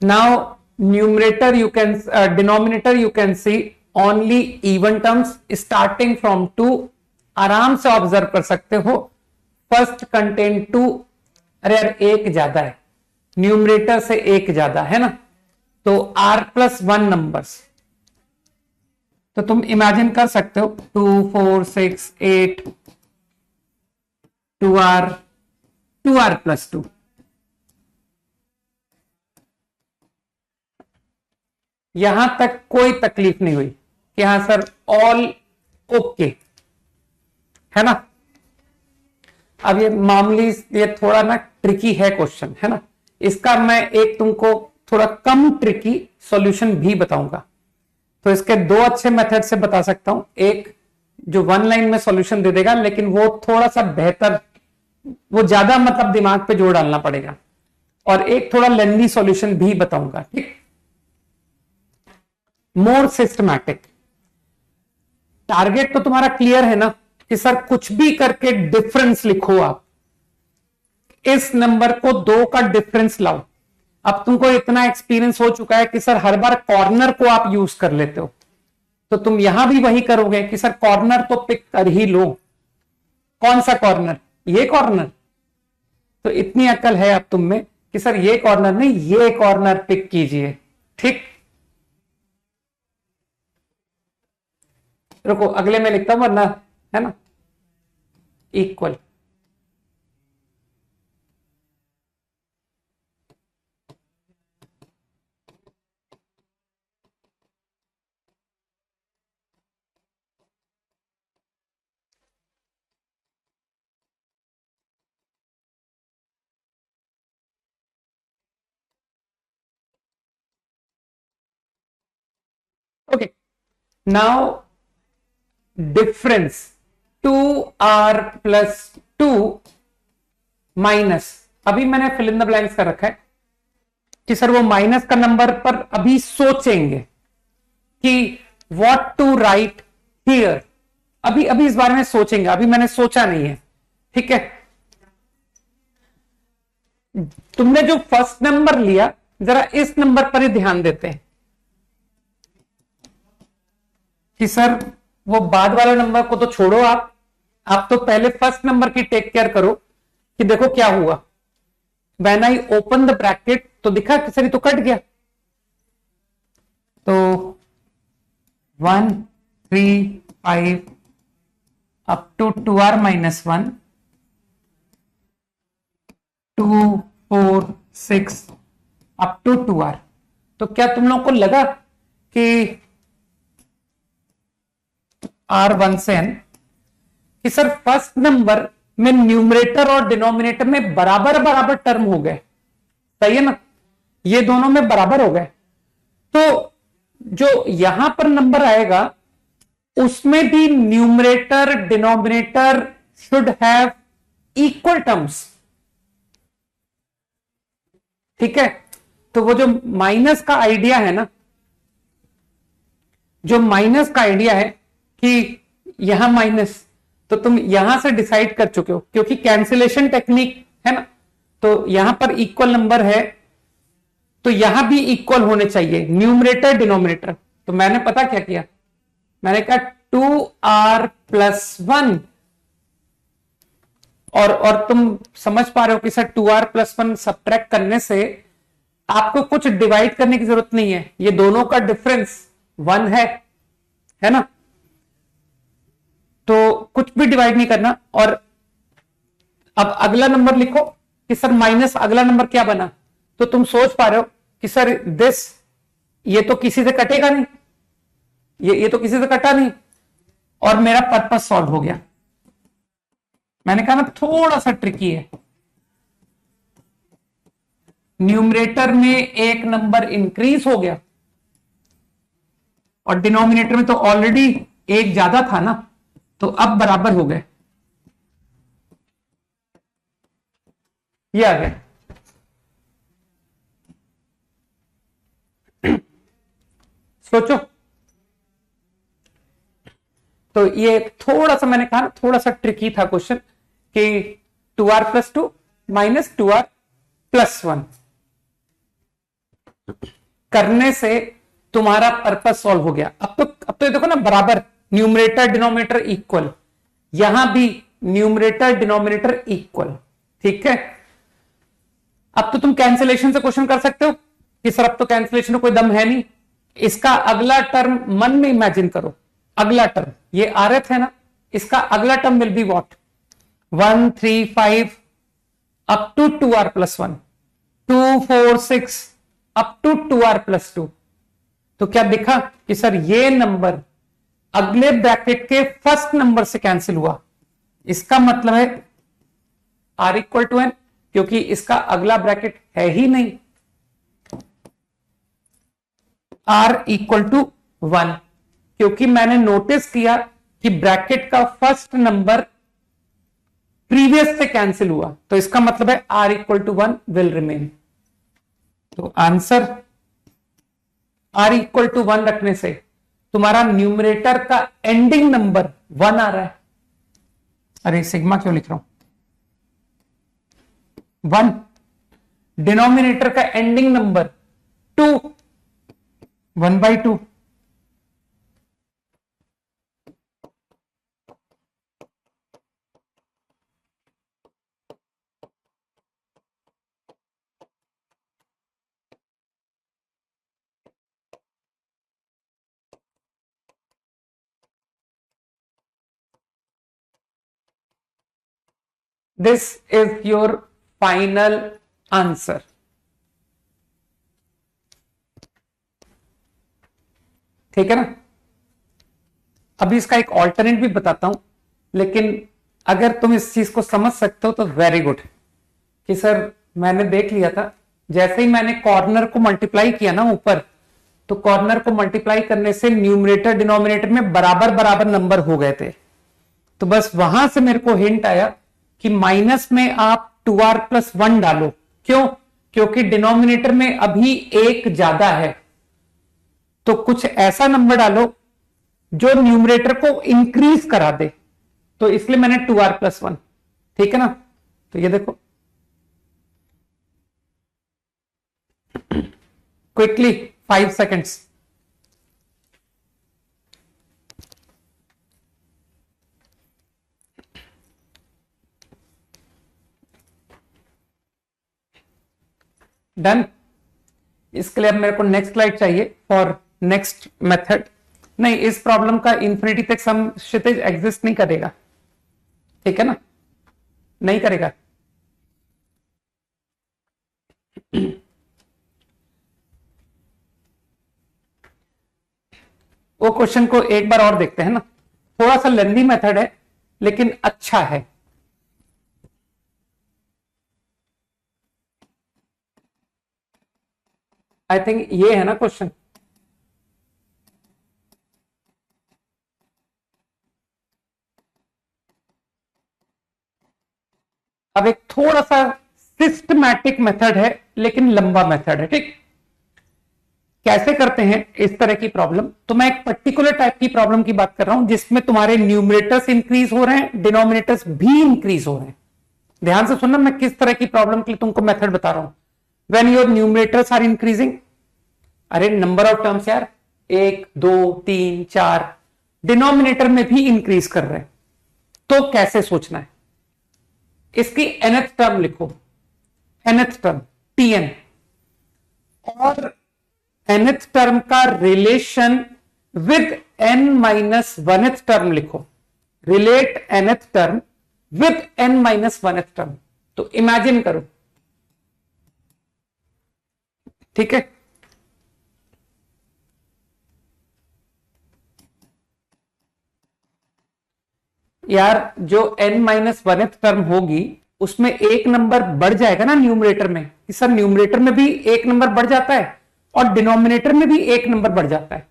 now numerator you can denominator you can see only even terms starting from 2। आराम से ऑब्जर्व कर सकते हो, फर्स्ट कंटेन 2, अरे यार एक ज्यादा है, न्यूमरेटर से एक ज्यादा है ना, तो r प्लस 1 नंबर्स, तो तुम इमेजिन कर सकते हो 2, 4, 6, 8, 2r, 2r प्लस 2। यहां तक कोई तकलीफ नहीं हुई कि हाँ सर ऑल ओके, है ना। अब ये मामूली, ये थोड़ा ना ट्रिकी है क्वेश्चन, है ना, इसका मैं एक तुमको थोड़ा कम ट्रिकी सॉल्यूशन भी बताऊंगा। तो इसके दो अच्छे मेथड से बता सकता हूं, एक जो 1 लाइन में सॉल्यूशन दे देगा लेकिन वो थोड़ा सा बेहतर, वो ज्यादा मतलब दिमाग पे जोर डालना पड़ेगा, और एक थोड़ा लेंदी सॉल्यूशन भी बताऊंगा, ठीक, मोर सिस्टमैटिक। टारगेट तो तुम्हारा क्लियर है ना कि सर कुछ भी करके डिफरेंस लिखो, आप इस नंबर को 2 का डिफरेंस लाओ। अब तुमको इतना एक्सपीरियंस हो चुका है कि सर हर बार कॉर्नर को आप यूज कर लेते हो, तो तुम यहां भी वही करोगे कि सर कॉर्नर तो पिक कर ही लो। कौन सा कॉर्नर? ये कॉर्नर। तो इतनी अकल है अब तुम में कि सर ये कॉर्नर नहीं, ये कॉर्नर पिक कीजिए, ठीक। रुको अगले में लिखता हूं वरना, है ना, equal. Okay, now difference 2r plus 2 minus, अभी मैंने फिल इन द ब्लैंक्स कर रखा है कि सर वो माइनस का नंबर पर अभी सोचेंगे कि व्हाट टू राइट हियर, अभी अभी इस बारे में सोचेंगे, अभी मैंने सोचा नहीं है, ठीक है। तुमने जो फर्स्ट नंबर लिया, जरा इस नंबर पर ही ध्यान देते हैं कि सर वो बाद वाले नंबर को तो छोड़ो, आप तो पहले फर्स्ट नंबर की टेक केयर करो कि देखो क्या हुआ। When I open the bracket तो दिखा कि सर ये तो कट गया, तो 1 3 5 up to 2r minus 1 2 4 6 up to 2r। तो क्या तुम लोगों को लगा कि r1 से n कि सर फर्स्ट नंबर में न्यूमरेटर और डिनोमिनेटर में बराबर बराबर टर्म हो गए, सही है ना, ये दोनों में बराबर हो गए, तो जो यहां पर नंबर आएगा उसमें भी numerator denominator should have equal terms, ठीक है। तो वो जो माइनस का आइडिया है ना, जो माइनस का आइडिया है कि यहां माइनस, तो तुम यहां से डिसाइड कर चुके हो क्योंकि कैंसिलेशन टेक्निक है ना, तो यहां पर इक्वल नंबर है तो यहां भी इक्वल होने चाहिए न्यूमरेटर डिनोमिनेटर। तो मैंने पता क्या किया, मैंने कहा 2r प्लस 1, और तुम समझ पा रहे हो कि सर 2r प्लस 1 सब्ट्रैक्ट करने से आपको कुछ डिवाइड करने की जरूरत नहीं है, ये दोनों का डिफरेंस 1 है ना, तो कुछ भी डिवाइड नहीं करना। और अब अगला नंबर लिखो कि सर माइनस अगला नंबर क्या बना, तो तुम सोच पा रहे हो कि सर दिस, ये तो किसी से कटेगा नहीं, ये तो किसी से कटा नहीं, और मेरा पर्पस सॉल्व हो गया। मैंने कहा ना थोड़ा सा ट्रिकी है, न्यूमरेटर में एक नंबर इंक्रीज हो गया और डिनोमिनेटर में तो ऑलरेडी एक ज्यादा था ना, तो अब बराबर हो गए, ये आ गया। सोचो, तो ये थोड़ा सा मैंने कहा थोड़ा सा ट्रिकी था क्वेश्चन कि 2r plus 2 minus 2r plus 1 करने से तुम्हारा पर्पस सॉल्व हो गया। अब तो ये देखो ना बराबर, न्यूमरेटर डिनोमिनेटर इक्वल, यहां भी न्यूमरेटर डिनोमिनेटर इक्वल, ठीक है। अब तो तुम कैंसिलेशन से क्वेश्चन कर सकते हो कि सर अब तो कैंसिलेशन में कोई दम है नहीं, इसका अगला टर्म मन में इमेजिन करो, अगला टर्म ये rf है ना, इसका अगला term will be what 1 3 5 up to 2r plus 1 2 4 6 up to 2r plus 2। तो क्या दिखा कि सर ये नंबर अगले ब्रैकेट के फर्स्ट नंबर से कैंसिल हुआ, इसका मतलब है r इक्वल टू n, क्योंकि इसका अगला ब्रैकेट है ही नहीं, r इक्वल टू 1, क्योंकि मैंने नोटिस किया कि ब्रैकेट का फर्स्ट नंबर प्रीवियस से कैंसिल हुआ, तो इसका मतलब है r equal to 1 will remain. तो आंसर r इक्वल टू 1 रखने से तुम्हारा न्यूमरेटर का एंडिंग नंबर 1 आ रहा है। अरे सिग्मा क्यों लिख रहा हूं, 1, डिनोमिनेटर का ending number 2 1/2। This is your final answer. ठीक है ना। अभी इसका एक ऑल्टरनेट भी बताता हूं, लेकिन अगर तुम इस चीज को समझ सकते हो तो वेरी गुड। कि सर मैंने देख लिया था, जैसे ही मैंने कॉर्नर को मल्टीप्लाई किया ना ऊपर, तो कॉर्नर को मल्टीप्लाई करने से न्यूमरेटर डिनोमिनेटर में बराबर बराबर नंबर हो गए थे। तो बस वहां से मेरे को हिंट आया कि माइनस में आप 2r+1 डालो। क्यों? क्योंकि डिनोमिनेटर में अभी एक ज्यादा है, तो कुछ ऐसा नंबर डालो जो न्यूमरेटर को इंक्रीज करा दे, तो इसलिए मैंने 2r+1। ठीक है ना? तो ये देखो क्विकली 5 सेकेंड्स। डन। इसके लिए अब मेरे को नेक्स्ट स्लाइड चाहिए फॉर नेक्स्ट मेथड। नहीं, इस प्रॉब्लम का इंफिनिटी तक सम क्षितिज एग्जिस्ट नहीं करेगा। ठीक है ना? नहीं करेगा। वो क्वेश्चन को एक बार और देखते हैं ना, थोड़ा सा लेंदी मेथड है लेकिन अच्छा है। आई थिंक ये है ना क्वेश्चन। अब एक थोड़ा सा सिस्टमैटिक मेथड है लेकिन लंबा मेथड है। ठीक, कैसे करते हैं इस तरह की प्रॉब्लम? तो मैं एक पर्टिकुलर टाइप की प्रॉब्लम की बात कर रहा हूं जिसमें तुम्हारे न्यूमरेटर्स इंक्रीज हो रहे हैं, डिनोमिनेटर्स भी इंक्रीज हो रहे हैं। ध्यान से सुनना, मैं किस तरह की प्रॉब्लम के लिए तुमको मेथड बता रहा हूं। When your numerators are increasing, अरे नंबर ऑफ टर्म्स यार 1 2 3 4 डिनोमिनेटर में भी इंक्रीज कर रहे हैं, तो कैसे सोचना है? इसकी nth टर्म लिखो, nth टर्म tn, और nth टर्म का रिलेशन विद n-1th टर्म लिखो। Relate nth term with n-1th term. तो इमेजिन करो। ठीक है, यार जो n-1th टर्म होगी उसमें एक नंबर बढ़ जाएगा ना न्यूमरेटर में। सर न्यूमरेटर में भी एक नंबर बढ़ जाता है और डिनोमिनेटर में भी एक नंबर बढ़ जाता है।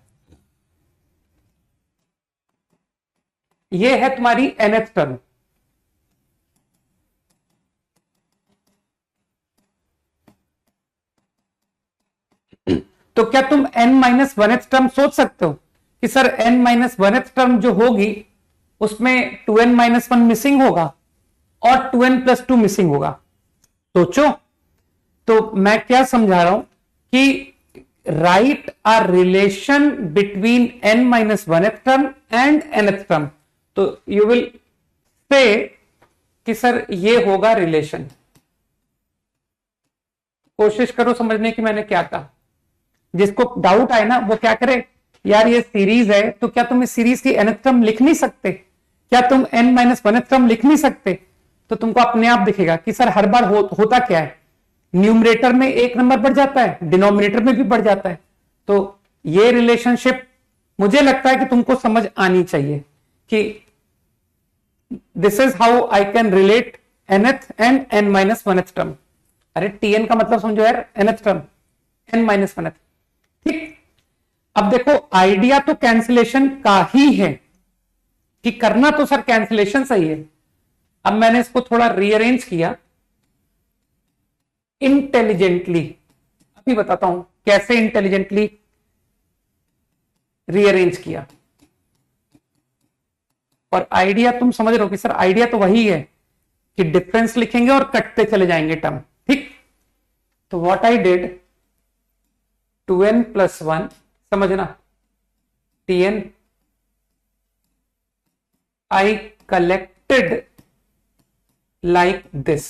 ये है तुम्हारी nth टर्म। तो क्या तुम n-1th टर्म सोच सकते हो कि सर n-1th टर्म जो होगी उसमें 2n-1 मिसिंग होगा और 2n+2 मिसिंग होगा? सोचो। तो मैं क्या समझा रहा हूं कि right a relation between n-1th term and nth term. तो यू विल से कि सर ये होगा रिलेशन। कोशिश करो समझने की मैंने क्या कहा। जिसको डाउट आए ना वो क्या करे, यार ये सीरीज है तो क्या तुम इस सीरीज की nth टर्म लिख नहीं सकते? क्या तुम n-1th टर्म लिख नहीं सकते? तो तुमको अपने आप दिखेगा कि सर हर बार होता क्या है, न्यूमरेटर में एक नंबर बढ़ जाता है, डिनोमिनेटर में भी बढ़ जाता है। तो ये रिलेशनशिप मुझे लगता है कि तुमको समझ आनी चाहिए कि this is how I can relate nth and n-1th term. अरे tn का मतलब समझो यार, nth टर्म n-1th। ठीक, अब देखो आइडिया तो कैंसिलेशन का ही है कि करना तो सर कैंसिलेशन सही है। अब मैंने इसको थोड़ा रीअरेंज किया इंटेलिजेंटली। अभी बताता हूं कैसे इंटेलिजेंटली रीअरेंज किया। और आइडिया तुम समझ रहे हो कि सर आइडिया तो वही है कि डिफरेंस लिखेंगे और कटते चले जाएंगे टर्म। ठीक, तो व्हाट आई डिड, 2n+1 समझना, tn I collected like this।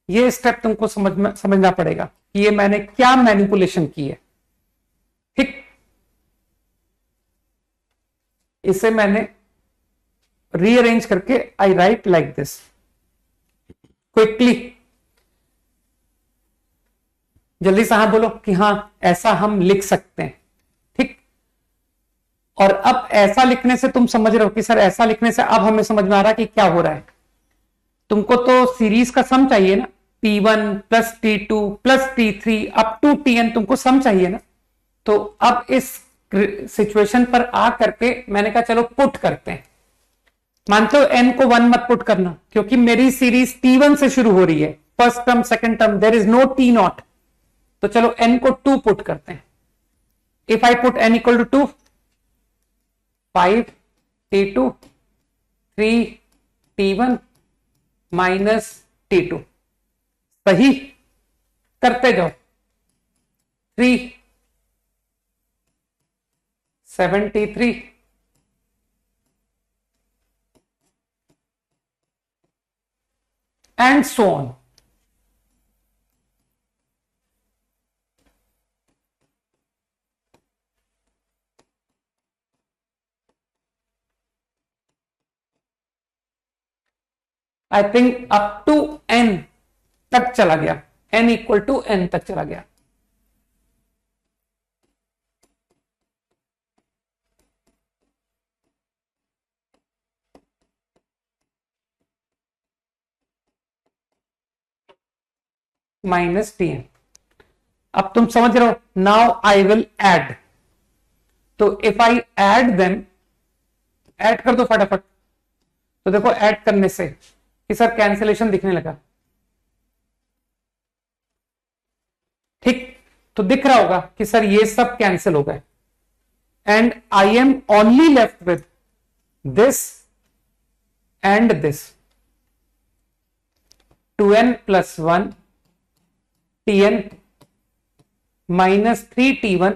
ये स्टेप तुमको समझना पड़ेगा कि ये मैंने क्या मैनिपुलेशन की है। ठीक, इसे मैंने रीअरेंज करके आई राइट लाइक दिस क्विकली। जल्दी से हाँ बोलो कि हाँ ऐसा हम लिख सकते हैं। ठीक, और अब ऐसा लिखने से तुम समझ रहे हो कि सर ऐसा लिखने से अब हमें समझ में आ रहा है कि क्या हो रहा है। तुमको तो सीरीज का सम चाहिए ना, T1 + T2 + T3 up to Tn तुमको सम चाहिए ना। तो अब इस सिचुएशन पर आ करके मैंने कहा चलो पुट करते हैं। मानते हो n को 1 मत पुट करना, क्योंकि मेरी सीरीज t1 से शुरू हो रही है, first term second term, there is no t not. तो चलो n को 2 पुट करते हैं। If I put n equal to 2, 5 t2 3 t1 minus t2, सही करते जाओ। 3 73 and so on. I think up to n तक चला गया, n इक्वल टू n तक चला गया। Minus T N. अब तुम समझ रहे हो। Now I will add. तो if I add them, add कर दो फटाफट। तो देखो ऐड करने से कि सर कैंसिलेशन दिखने लगा, ठीक। तो दिख रहा होगा कि सर ये सब कैंसिल हो गए, and I am only left with this and this. 2n plus 1 tn minus 3t1,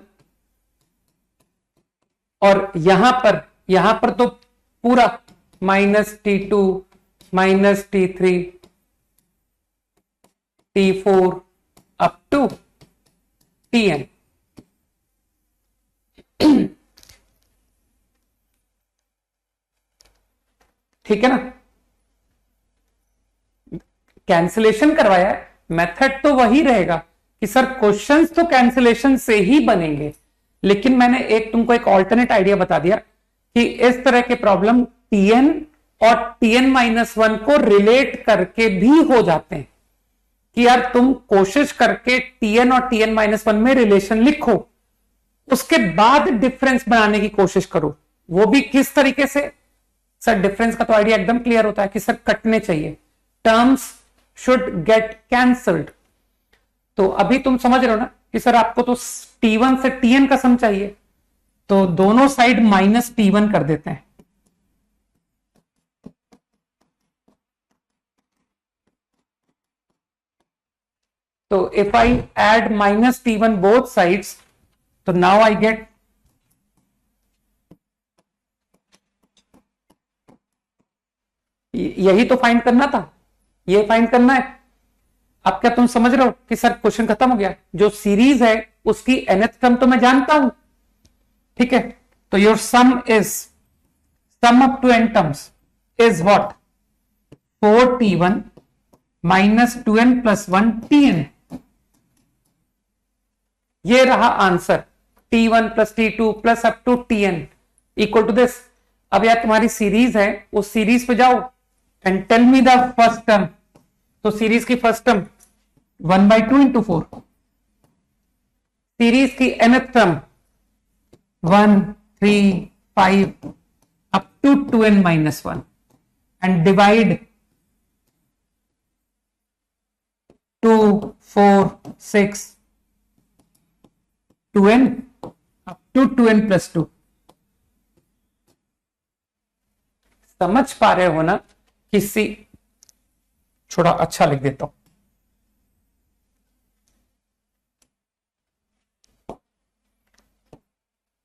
और यहां पर तो पूरा minus t2 minus t3 t4 up to tn। ठीक है ना। कैंसिलेशन करवाया है, मेथड तो वही रहेगा कि सर क्वेश्चंस तो कैंसिलेशन से ही बनेंगे, लेकिन मैंने तुमको एक ऑल्टरनेट आइडिया बता दिया कि इस तरह के प्रॉब्लम tn और tn माइनस 1 को रिलेट करके भी हो जाते हैं। कि यार तुम कोशिश करके tn और tn माइनस 1 में रिलेशन लिखो, उसके बाद डिफरेंस बनाने की कोशिश करो। वो भी किस तरीके से? सर डिफरेंस का तो आइडिया एकदम क्लियर होता है कि सर कटने चाहिए, टर्म्स शुड गेट कैंसल्ड। तो अभी तुम समझ रहे हो ना कि सर आपको तो t1 से tn का सम चाहिए, तो दोनों साइड माइनस t1 कर देते हैं। तो if I add minus t1 both sides, तो नाउ आई गेट यही तो फाइंड करना था, ये फाइंड करना है। अब क्या तुम समझ रहे हो कि सर क्वेश्चन खत्म हो गया? जो सीरीज है उसकी nth टर्म तो मैं जानता हूं, ठीक है। तो your sum is, sum up to n terms is what? 4t1 minus 2n plus 1 tn। ये रहा answer, t1 plus t2 plus up to tn equal to this. अब यार तुम्हारी सीरीज है, उस सीरीज पे जाओ and tell me the first term. तो सीरीज की फर्स्ट टर्म 1/2 इंटू 4, सीरीज की nth term 1 3 5 up to 2n minus 1, and divide 2 4 6 2n up to 2n plus 2। समझ पा रहे हो ना? किसी थोड़ा अच्छा लिख देता हूं।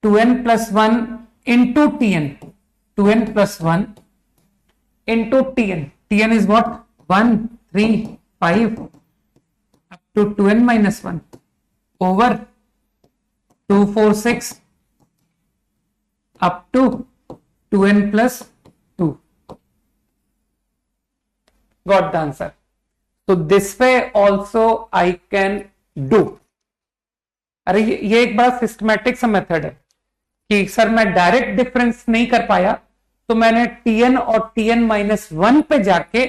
Two N plus 1 into tn, 2n plus 1 into tn, tn is what? 1 3 5 up to 2n minus 1 over 2 4 6 up to 2n plus 2। got the answer. So this way also I can do. अरे ये एक बड़ा सिस्टमैटिक सा मेथड है कि सर मैं डायरेक्ट डिफरेंस नहीं कर पाया, तो मैंने tn और tn माइनस 1 पे जाके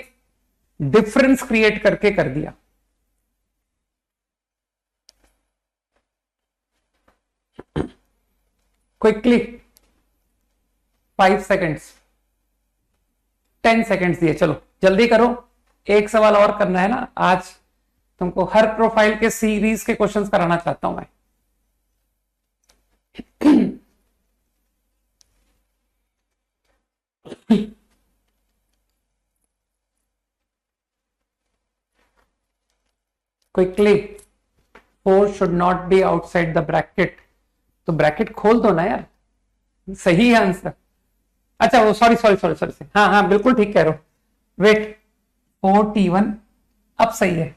डिफरेंस क्रिएट करके कर दिया। क्विकली 5 सेकेंड्स, 10 सेकेंड्स दिए, चलो जल्दी करो। एक सवाल और करना है ना आज, तुमको हर प्रोफाइल के सीरीज के क्वेश्चंस कराना चाहता हूं मैं। Quickly, 4 should not be outside the bracket. तो ब्रैकेट खोल दो ना यार, सही है आंसर। अच्छा वो सॉरी सॉरी सॉरी सॉरी, हाँ हाँ बिल्कुल ठीक कह रहे हो। वेट, 4t1 अब सही है,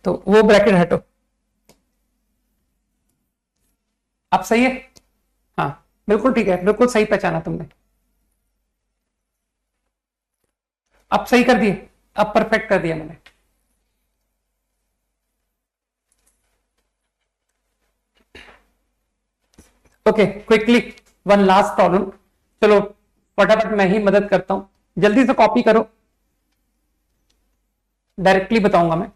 तो वो ब्रैकेट हटो, अब सही है। हाँ बिल्कुल ठीक है, बिल्कुल सही पहचाना तुमने, अब सही कर दिए, अब परफेक्ट कर दिया मैंने। Okay quickly one last problem, चलो फटाफट मैं ही मदद करता हूं, जल्दी से कॉपी करो, डायरेक्टली बताऊंगा मैं।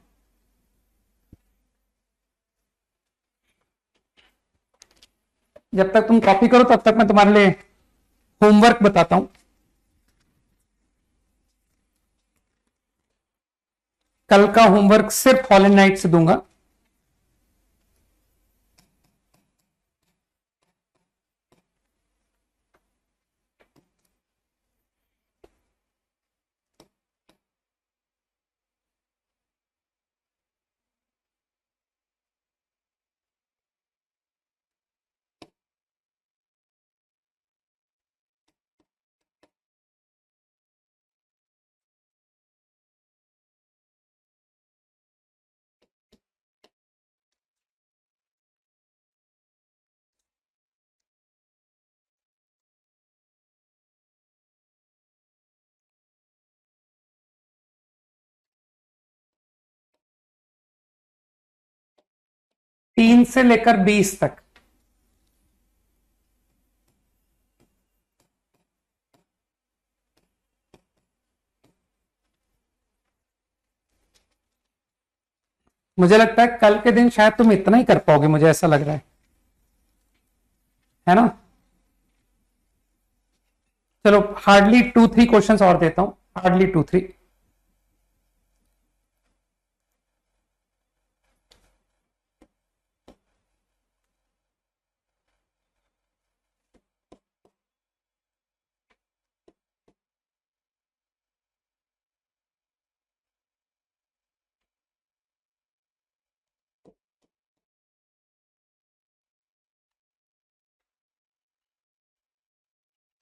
जब तक तुम कॉपी करो तब तक मैं तुम्हारे लिए होमवर्क बताता हूं। कल का होमवर्क सिर्फ हॉल नाइट से दूंगा। तीन से लेकर 20 तक, मुझे लगता है कल के दिन शायद तुम इतना ही कर पाओगे, मुझे ऐसा लग रहा है ना। चलो हार्डली 2-3 क्वेश्चंस और देता हूं, हार्डली 2-3।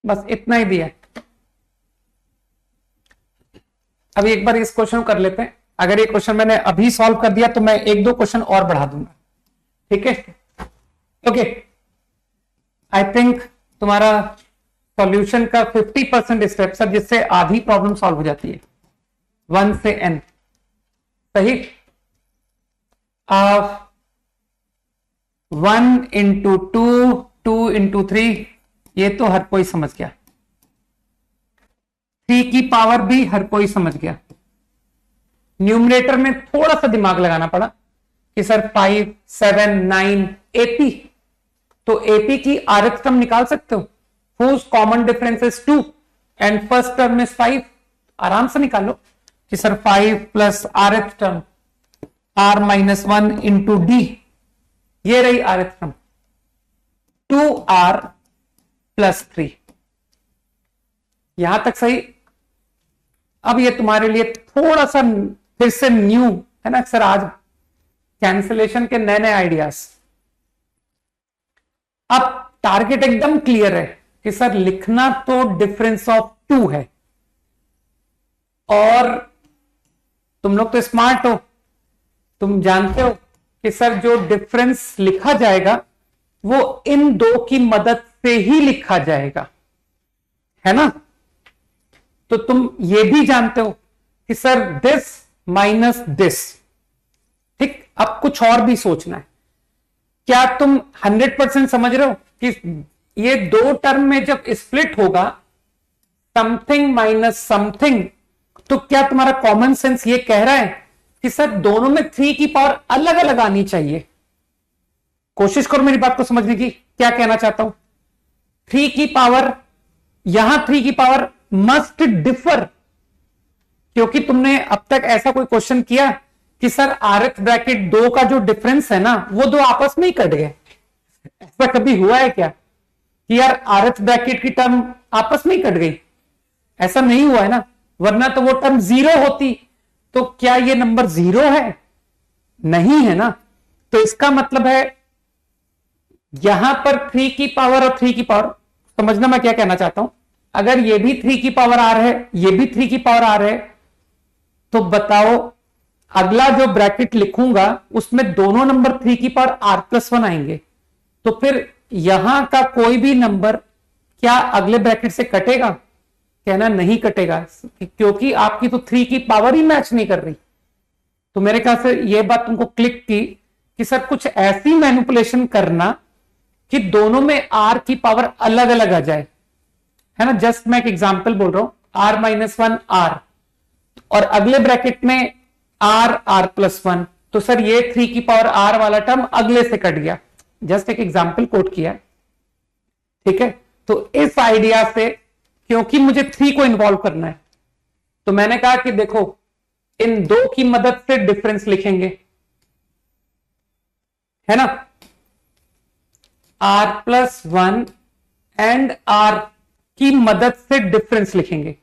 बस इतना ही दिया। अभी एक बार इस क्वेश्चन को कर लेते हैं, अगर ये क्वेश्चन मैंने अभी सॉल्व कर दिया तो मैं 1-2 क्वेश्चन और बढ़ा दूंगा, ठीक है। ओके, आई थिंक तुम्हारा सॉल्यूशन का 50% स्टेप सर, जिससे आधी प्रॉब्लम सॉल्व हो जाती है 1 से n, सही। 1 इंटू 2, 2 इंटू 3, ये तो हर कोई समझ गया। 3 की पावर भी हर कोई समझ गया। न्यूमरेटर में थोड़ा सा दिमाग लगाना पड़ा कि सर 5, 7, 9, AP, तो AP की rth टर्म निकाल सकते हो, whose common difference is 2 and first term is 5, आराम से निकालो कि sir 5 plus rth term r minus 1 into D, ये रही rth टर्म 2r प्लस 3, यहां तक सही। अब ये तुम्हारे लिए थोड़ा सा फिर से न्यू है ना सर, आज कैंसिलेशन के नए नए आइडियाज। अब टारगेट एकदम क्लियर है कि सर लिखना तो डिफरेंस ऑफ 2 है, और तुम लोग तो स्मार्ट हो, तुम जानते हो कि सर जो डिफरेंस लिखा जाएगा वो इन दो की मदद से ही लिखा जाएगा, है ना। तो तुम ये भी जानते हो कि सर दिस माइनस दिस, ठीक। अब कुछ और भी सोचना है, क्या तुम 100% समझ रहे हो कि ये दो टर्म में जब स्प्लिट होगा समथिंग माइनस समथिंग, तो क्या तुम्हारा कॉमन सेंस ये कह रहा है कि सर दोनों में 3 की पावर अलग अलग आनी चाहिए, कोशिश करो मेरी बात को समझने की, क्या कहना चाहता हूं। 3 की पावर, यहां 3 की पावर मस्ट डिफर, क्योंकि तुमने अब तक ऐसा कोई क्वेश्चन किया कि सर आरएफ ब्रैकेट 2 का जो डिफरेंस है ना वो दो आपस में ही कट गए? ऐसा कभी हुआ है क्या कि यार आरएफ ब्रैकेट की टर्म आपस में ही कट गई? ऐसा नहीं हुआ है ना, वरना तो वो टर्म 0 होती। तो क्या ये नंबर 0 है? नहीं है ना। तो इसका मतलब है यहां पर 3 की पावर और 3 की पावर, समझना मैं क्या कहना चाहता हूं। अगर ये भी 3 की पावर आर है, ये भी 3 की पावर आर है, तो बताओ अगला जो ब्रैकेट लिखूंगा उसमें दोनों नंबर 3 की पावर r+1 आएंगे, तो फिर यहां का कोई भी नंबर क्या अगले ब्रैकेट से कटेगा? कहना नहीं कटेगा, क्योंकि आपकी तो 3 की पावर ही मैच नहीं कर रही। तो मेरे ख्याल से यह बात तुमको क्लिक की कि सर कुछ ऐसी मैनिपुलेशन करना कि दोनों में r की पावर अलग अलग आ जाए, है ना। जस्ट मैं एक एग्जांपल बोल रहा हूं, r-1 r, और अगले ब्रैकेट में r+1, तो सर ये 3 की पावर r वाला टर्म अगले से कट गया। जस्ट एक एग्जांपल कोट किया, ठीक है। तो इस आइडिया से, क्योंकि मुझे 3 को इन्वॉल्व करना है, तो मैंने कहा कि देखो इन दो की मदद से डिफरेंस लिखेंगे, है ना। r+1 एंड r की मदद से डिफरेंस लिखेंगे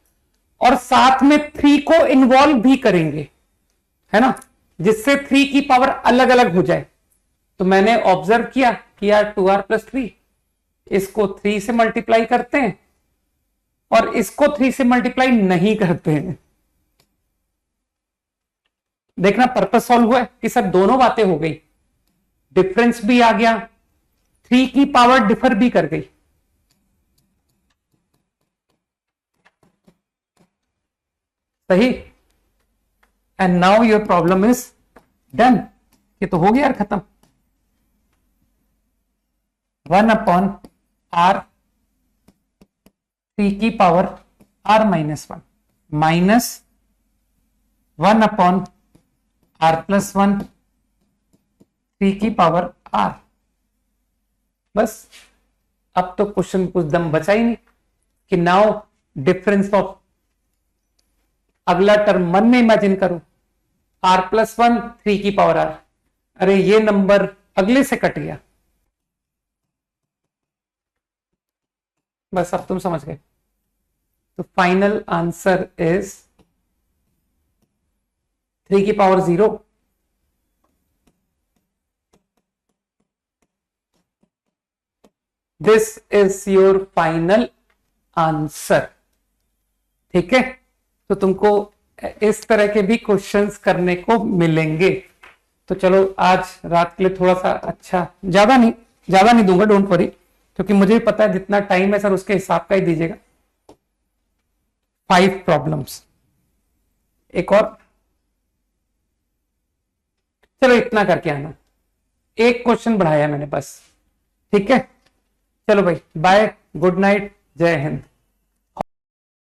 और साथ में 3 को इन्वॉल्व भी करेंगे, है ना, जिससे 3 की पावर अलग अलग हो जाए। तो मैंने ऑब्जर्व किया कि यार 2r+3, इसको 3 से मल्टीप्लाई करते हैं और इसको 3 से मल्टीप्लाई नहीं करते हैं। देखना पर्पस सॉल्व हुआ है कि सर दोनों बातें हो गई, डिफरेंस भी आ गया, 3 की पावर डिफर भी कर गई। सही। And now your problem is done. ये तो हो गया यार, खत्म। 1/r 3 की पावर r-1 माइनस 1/r+1 3 की पावर r। बस अब तो क्वेश्चन कुछ दम बचा ही नहीं कि नाउ डिफरेंस ऑफ अगला टर्म मन में इमेजिन करो, r+1 3 की पावर r। अरे ये नंबर अगले से कट गया। बस अब तुम समझ गए। तो फाइनल आंसर इज 3 की power 0। This is your final answer. ठीक है, तो तुमको इस तरह के भी क्वेश्चंस करने को मिलेंगे। तो चलो आज रात के लिए थोड़ा सा अच्छा, ज्यादा नहीं दूंगा, डोंट वरी, क्योंकि मुझे भी पता है जितना टाइम है सर उसके हिसाब का ही दीजिएगा। 5 प्रॉब्लम्स, एक और, चलो इतना करके आना। एक क्वेश्चन बढ़ाया मैंने बस। ठीक है, चलो भाई, बाय, गुड नाइट, जय Hind.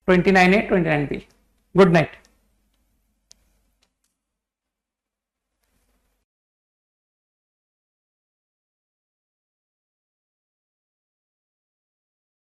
29A 29B, good night.